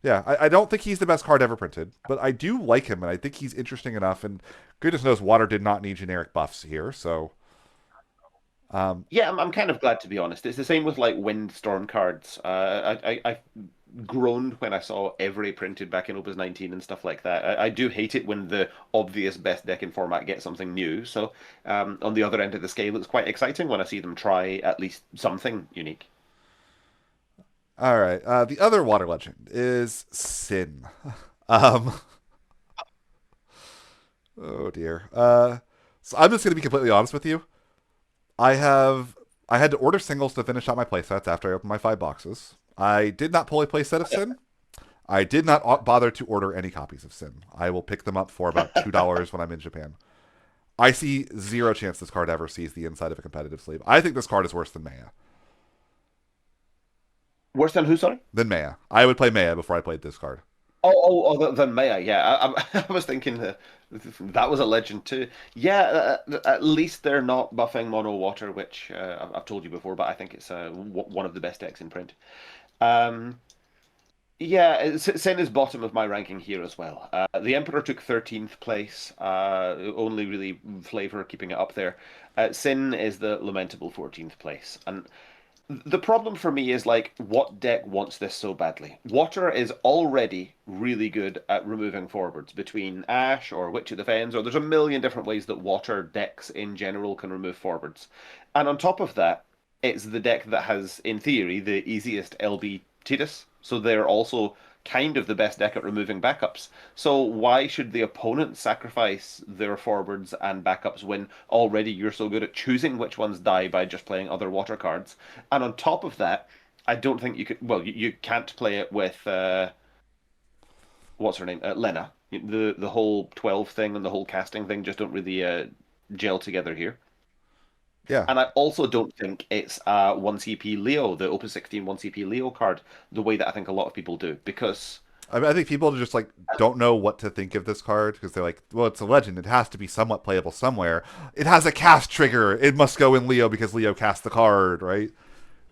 Yeah, I don't think he's the best card ever printed, but I do like him, and I think he's interesting enough. And goodness knows, Water did not need generic buffs here. So, Yeah, I'm kind of glad to be honest. It's the same with like Windstorm cards. I groaned when I saw every printed back in Opus 19 and stuff like that. I do hate it when the obvious best deck in format gets something new. So on the other end of the scale, it's quite exciting when I see them try at least something unique. all right. The other Water Legend is Sin. um, oh dear. So I'm just going to be completely honest with you. I have I had to order singles to finish out my playsets after I opened my 5 boxes. I did not pull a playset of Sin. I did not bother to order any copies of Sin. I will pick them up for about $2 when I'm in Japan. I see zero chance this card ever sees the inside of a competitive sleeve. I think this card is worse than Maya. Worse than who, sorry? Than Maya. I would play Maya before I played this card. Than Maya. Yeah, I was thinking that that was a legend too. Yeah, at least they're not buffing mono water, which I've told you before, but I think it's one of the best decks in print. Um, yeah, Sen is bottom of my ranking here as well. The Emperor took 13th place, only really flavor keeping it up there. Sin is the lamentable 14th place, and the problem for me is like, what deck wants this so badly? Water is already really good at removing forwards between Ash or Witch of the Fens, or there's a million different ways that water decks in general can remove forwards. And on top of that, it's the deck that has, in theory, the easiest LB Tidus. So they're also kind of the best deck at removing backups. So why should the opponent sacrifice their forwards and backups when already you're so good at choosing which ones die by just playing other water cards? And on top of that, I don't think you could. Well, you can't play it with what's her name, Lena. The whole 12 thing and the whole casting thing just don't really gel together here. Yeah. And I also don't think it's 1CP Leo, the Opus 16 1CP Leo card, the way that I think a lot of people do. Because I mean, I think people just like don't know what to think of this card because they're like, well, it's a legend. It has to be somewhat playable somewhere. It has a cast trigger. It must go in Leo because Leo cast the card, right?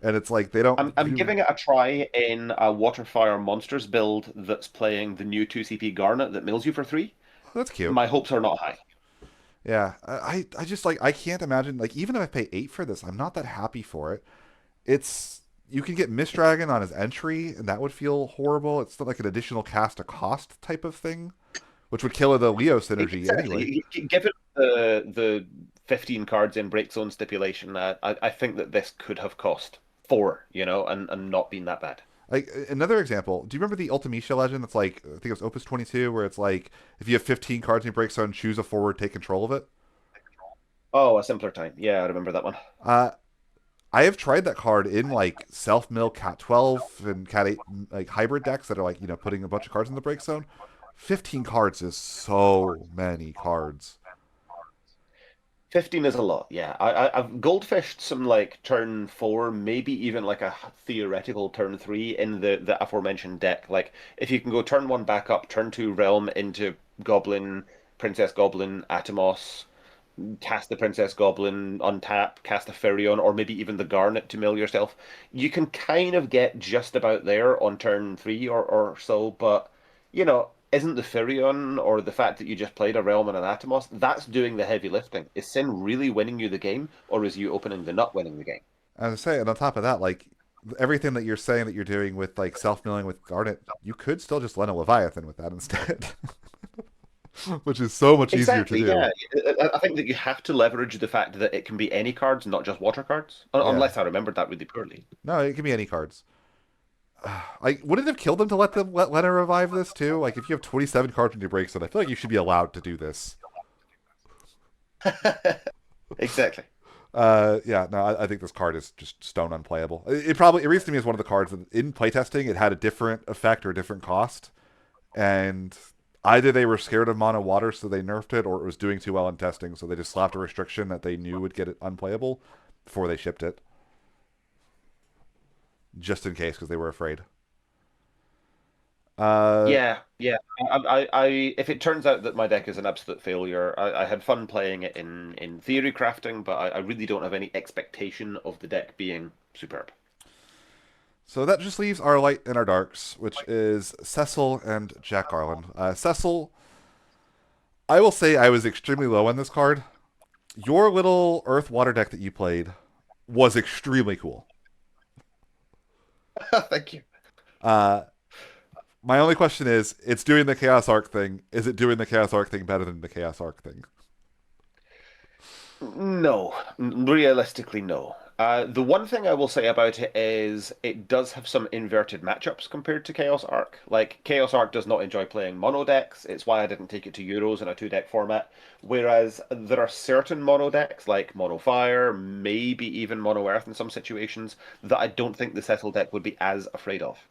And it's like they don't I'm view. giving it a try in a Waterfire Monsters build that's playing the new 2CP Garnet that mills you for 3. Oh, that's cute. My hopes are not high. Yeah, I just like I can't imagine like even if I pay 8 for this, I'm not that happy for it. It's you can get Mist Dragon on his entry, and that would feel horrible. It's not like an additional cast a cost type of thing, which would kill the Leo synergy anyway. Exactly. Given the 15 cards in break zone stipulation, I think that this could have cost 4, and not been that bad. Like another example, do you remember the Ultimecia legend? That's like I think it was Opus 22, where it's like if you have 15 cards in your break zone, choose a forward, take control of it. Oh, a simpler time. Yeah, I remember that one. Uh, I have tried that card in like self mill Cat 12 and Cat 8 like hybrid decks that are like putting a bunch of cards in the break zone. 15 cards is so many cards. 15 is a lot, yeah. I've goldfished some like turn 4, maybe even like a theoretical turn 3 in the aforementioned deck. Like, if you can go turn 1 back up, turn 2 realm into Goblin, Princess Goblin, Atomos, cast the Princess Goblin, untap, cast a Firion, or maybe even the Garnet to mill yourself. You can kind of get just about there on turn 3 or so, but isn't the Firion or the fact that you just played a Realm and an Atomos, that's doing the heavy lifting? Is Sin really winning you the game, or is you opening the nut winning the game? As I say, and on top of that, like everything that you're saying that you're doing with like self milling with Garnet, you could still just Lena Leviathan with that instead, which is so much easier to Exactly, do. yeah. I think that you have to leverage the fact that it can be any cards, not just water cards, Yeah. unless I remembered that really poorly. No, it can be any cards. Like, would it have killed them to let Lena revive this too? Like, if you have 27 cards in your break set, I feel like you should be allowed to do this. Exactly. Yeah, no, I think this card is just stone unplayable. It reads to me as one of the cards that in playtesting it had a different effect or a different cost, and either they were scared of mono water so they nerfed it, or it was doing too well in testing so they just slapped a restriction that they knew would get it unplayable before they shipped it, just in case because they were afraid. Uh, Yeah. If it turns out that my deck is an absolute failure, I had fun playing it in theory crafting, but I really don't have any expectation of the deck being superb. so that just leaves our light and our darks, which is Cecil and Jack Garland. Cecil, I will say I was extremely low on this card. Your little Earth Water deck that you played was extremely cool. Thank you. Uh, my only question is, it's doing the Chaos Arc thing. Is it doing the Chaos Arc thing better than the Chaos Arc thing? No, realistically, no. The one thing I will say about it is it does have some inverted matchups compared to Chaos Arc. Like, Chaos Arc does not enjoy playing mono decks. It's why I didn't take it to Euros in a two deck format. Whereas there are certain mono decks, like Mono Fire, maybe even Mono Earth in some situations, that I don't think the Settle deck would be as afraid of.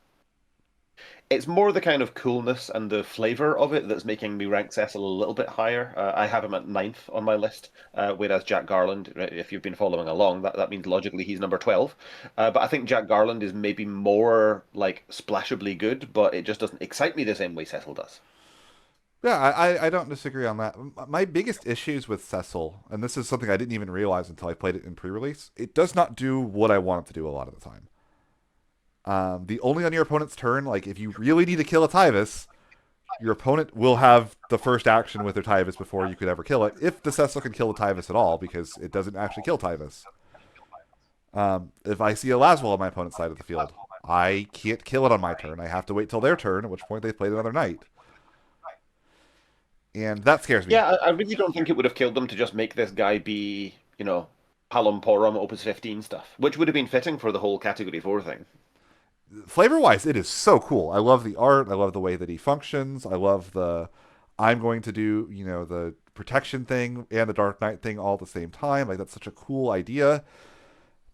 It's more the kind of coolness and the flavor of it that's making me rank Cecil a little bit higher. I have him at ninth on my list, whereas Jack Garland, if you've been following along, that means logically he's number 12. But I think Jack Garland is maybe more like splashably good, but it just doesn't excite me the same way Cecil does. Yeah, I don't disagree on that. My biggest issues with Cecil, and this is something I didn't even realize until I played it in pre-release, it does not do what I want it to do a lot of the time. The only on your opponent's turn, like if you really need to kill a Tyvus, your opponent will have the first action with their Tyvus before you could ever kill it, if the Cecil can kill the Tyvus at all, because it doesn't actually kill Tyvus. If I see a Laswell on my opponent's side of the field, I can't kill it on my turn. I have to wait till their turn, at which point they played another knight. And that scares me. Yeah, I really don't think it would have killed them to just make this guy be, Palom Porom Opus 15 stuff, which would have been fitting for the whole Category 4 thing. Flavor wise, it is so cool. I love the art. I love the way that he functions. I love the I'm going to do, the protection thing and the Dark Knight thing all at the same time. Like that's such a cool idea.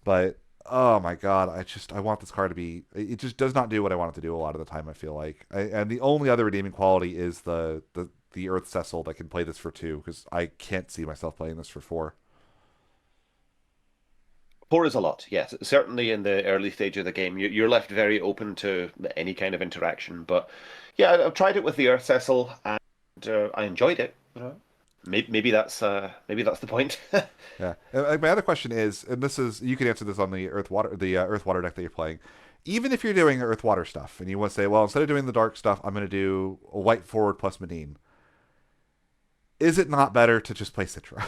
But oh my god, I want this card to be. It just does not do what I want it to do a lot of the time. I feel like, and the only other redeeming quality is the Earth Cecil that can play this for two because I can't see myself playing this for four. 4 is a lot, yes. Certainly in the early stage of the game, you're left very open to any kind of interaction. But yeah, I've tried it with the Earth Cecil, and I enjoyed it. Maybe that's the point. Yeah. My other question is, and this is you can answer this on the Earth Water deck that you're playing. Even if you're doing Earth Water stuff, and you want to say, well, instead of doing the dark stuff, I'm going to do a white forward plus Medine. Is it not better to just play Citra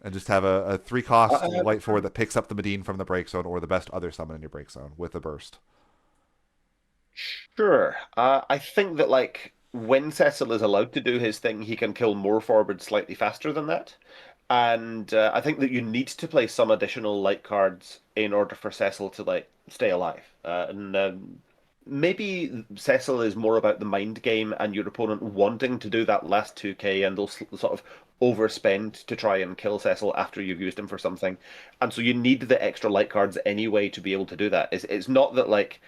and just have a three cost Uh, white forward that picks up the Medine from the break zone or the best other summon in your break zone with a burst? sure. I think that like when Cecil is allowed to do his thing, he can kill more forward slightly faster than that. And I think that you need to play some additional light cards in order for Cecil to like stay alive. And maybe Cecil is more about the mind game and your opponent wanting to do that last 2k and they'll sort of overspend to try and kill Cecil after you've used him for something. And so you need the extra light cards anyway to be able to do that. It's not that like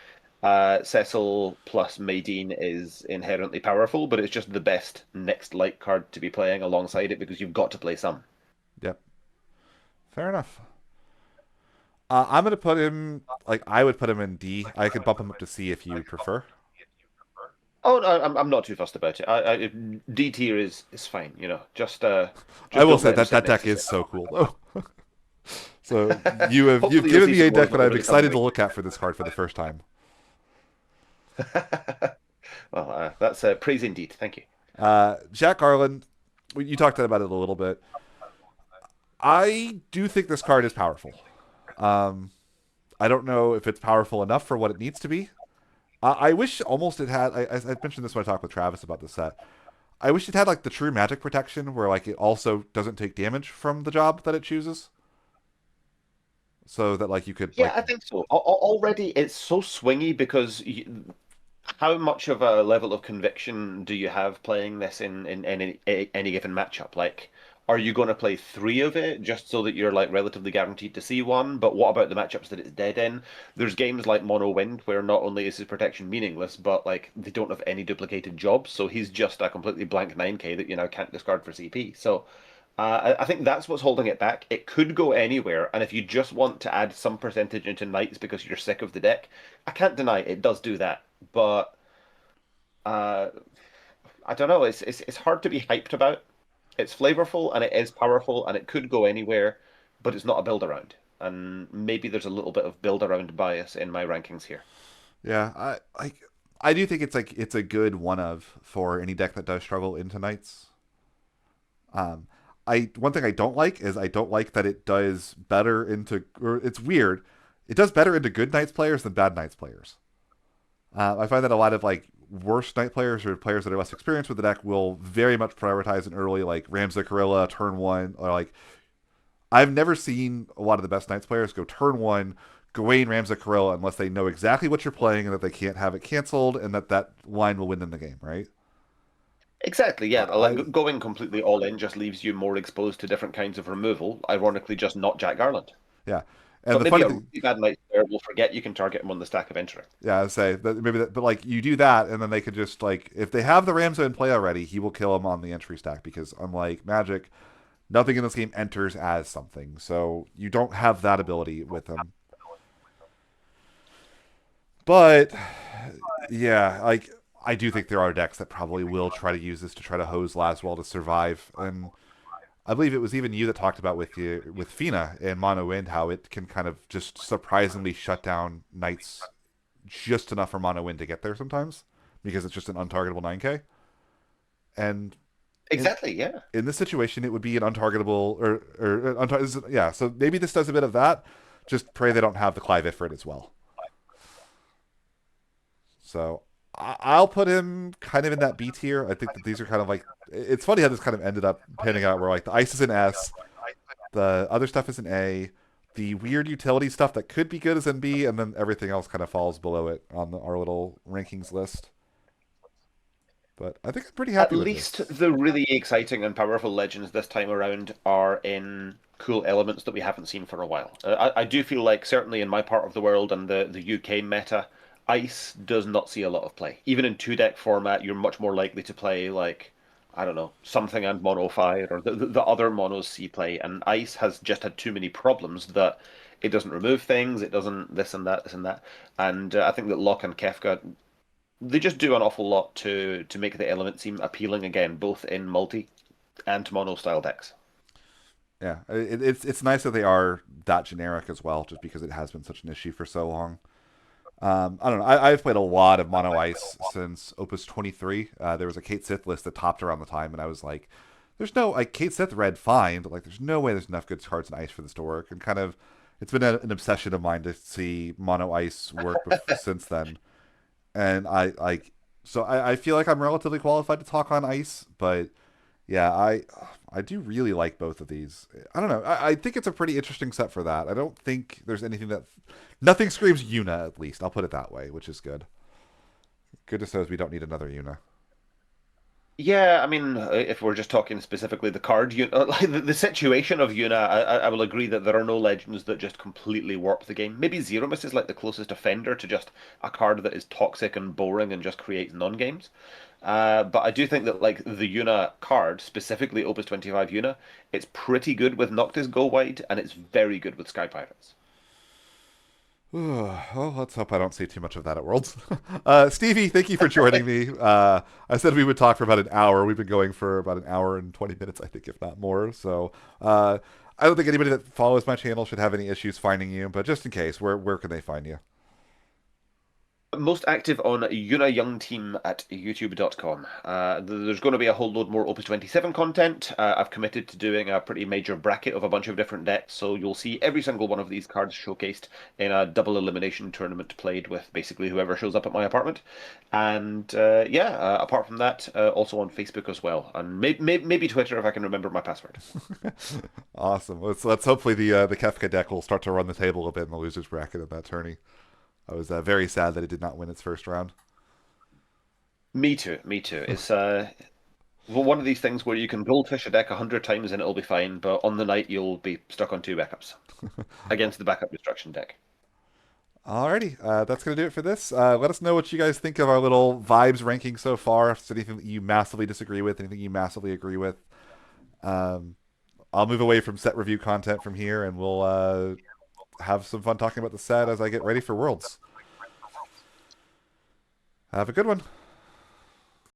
Cecil plus Maydeen is inherently powerful, but it's just the best next light card to be playing alongside it because you've got to play some. Yep. Fair enough. I'm gonna put him like I would put him in D. I could bump him up to C if you prefer. Oh, no, I'm not too fussed about it. D tier is fine, I just will don't say let him that sit that next deck to is Cecil. so cool though. So you've Hopefully, you'll given see me a some more deck that I'm over the coming excited to week. look at for this card for the first time. Well, that's praise indeed. Thank you. Jack Garland, you talked about it a little bit. I do think this card is powerful. Um, I don't know if it's powerful enough for what it needs to be. I wish almost it had. I mentioned this when I talked with Travis about the set. I wish it had like the true magic protection, where like it also doesn't take damage from the job that it chooses, so that like you could Yeah, like I think so. Already, it's so swingy because how much of a level of conviction do you have playing this in any given matchup? Like, are you going to play three of it just so that you're like relatively guaranteed to see one? But what about the matchups that it's dead in? There's games like Mono Wind where not only is his protection meaningless, but like they don't have any duplicated jobs, so he's just a completely blank 9k that you now can't discard for CP. So I think that's what's holding it back. It could go anywhere, and if you just want to add some percentage into knights because you're sick of the deck, I can't deny it does do that. But uh, I don't know. It's hard to be hyped about. It's flavorful and it is powerful and it could go anywhere, but it's not a build around. And maybe there's a little bit of build around bias in my rankings here. yeah. I do think it's a good one of for any deck that does struggle into knights. Um, I one thing I don't like is I don't like that it does better into or it's weird. It does better into good knights players than bad knights players. I find that a lot of like worse knight players or players that are less experienced with the deck will very much prioritize an early like Ramza Gorilla turn one or like I've never seen a lot of the best Knights players go turn one, Gawain, Ramza, Corella, unless they know exactly what you're playing and that they can't have it canceled and that that line will win them the game, right? Exactly, yeah. Like I going completely all in just leaves you more exposed to different kinds of removal. Ironically, just not Jack Garland. yeah, and But the maybe funny a thing, really bad night player will forget you can target him on the stack of entering. yeah, I say that maybe that, but like you do that, and then they could just like if they have the Ramza in play already, he will kill him on the entry stack because unlike Magic, nothing in this game enters as something, so you don't have that ability with him. But yeah, like I do think there are decks that probably will try to use this to try to hose Laswell to survive, and I believe it was even you that talked about with Fina and Mono Wind how it can kind of just surprisingly shut down Knights just enough for Mono Wind to get there sometimes because it's just an untargetable 9K. And in Exactly, yeah. in this situation, it would be an untargetable yeah. So maybe this does a bit of that. Just pray they don't have the Clive Ifrit as well. So I'll put him kind of in that B tier. I think that these are kind of like it's funny how this kind of ended up panning out where like the ice is an S, the other stuff is an A, the weird utility stuff that could be good is an B, and then everything else kind of falls below it on our little rankings list. But I think I'm pretty At happy with least this. the really exciting and powerful legends this time around are in cool elements that we haven't seen for a while. I do feel like, certainly in my part of the world and the UK meta, Ice does not see a lot of play. Even in two deck format, you're much more likely to play, like, I don't know, something and Mono Fire, or the other monos see play. And Ice has just had too many problems that it doesn't remove things, it doesn't this and that, this and that. And I think that Locke and Kefka, they just do an awful lot to make the element seem appealing again, both in multi and mono style decks. Yeah, it's nice that they are that generic as well, just because it has been such an issue for so long. I don't know. I've played a lot of Mono Ice since Opus 23. There was a Kate Sith list that topped around the time, and I was like, "There's no like Kate Sith read fine, but like there's no way there's enough good cards in Ice for this to work." And kind of, it's been an obsession of mine to see Mono Ice work since then. And I like, so I feel like I'm relatively qualified to talk on Ice, but yeah, I do really like both of these. I don't know. I think it's a pretty interesting set for that. I don't think there's anything that nothing screams Yuna at least. I'll put it that way, which is good. Goodness knows we don't need another Yuna. Yeah, I mean, if we're just talking specifically the card, like the situation of Yuna, I will agree that there are no legends that just completely warp the game. Maybe Zero Miss is like the closest offender to just a card that is toxic and boring and just creates non-games. But I do think that like the Yuna card, specifically Opus 25 Yuna, it's pretty good with Noctis Go Wide, and it's very good with Sky Pirates. Well, let's hope I don't see too much of that at Worlds. Stevie, thank you for joining me. I said we would talk for about an hour. We've been going for about an hour and 20 minutes, I think, if not more. So I don't think anybody that follows my channel should have any issues finding you. But just in case, where can they find you? Most active on Yuna Young Team at youtube.com. There's going to be a whole load more Opus 27 content. I've committed to doing a pretty major bracket of a bunch of different decks, so you'll see every single one of these cards showcased in a double elimination tournament played with basically whoever shows up at my apartment. And yeah, apart from that, also on Facebook as well, and maybe Twitter if I can remember my password. Awesome. Let's hopefully the Kefka deck will start to run the table a bit in the losers bracket of that tourney. I was very sad that it did not win its first round. Me too, me too. It's one of these things where you can goldfish a deck 100 times and it'll be fine, but on the night you'll be stuck on two backups against the backup destruction deck. Alrighty, that's gonna do it for this. Let us know what you guys think of our little vibes ranking so far. If there's anything that you massively disagree with, anything you massively agree with. Um, I'll move away from set review content from here, and we'll have some fun talking about the set as I get ready for Worlds. Have a good one.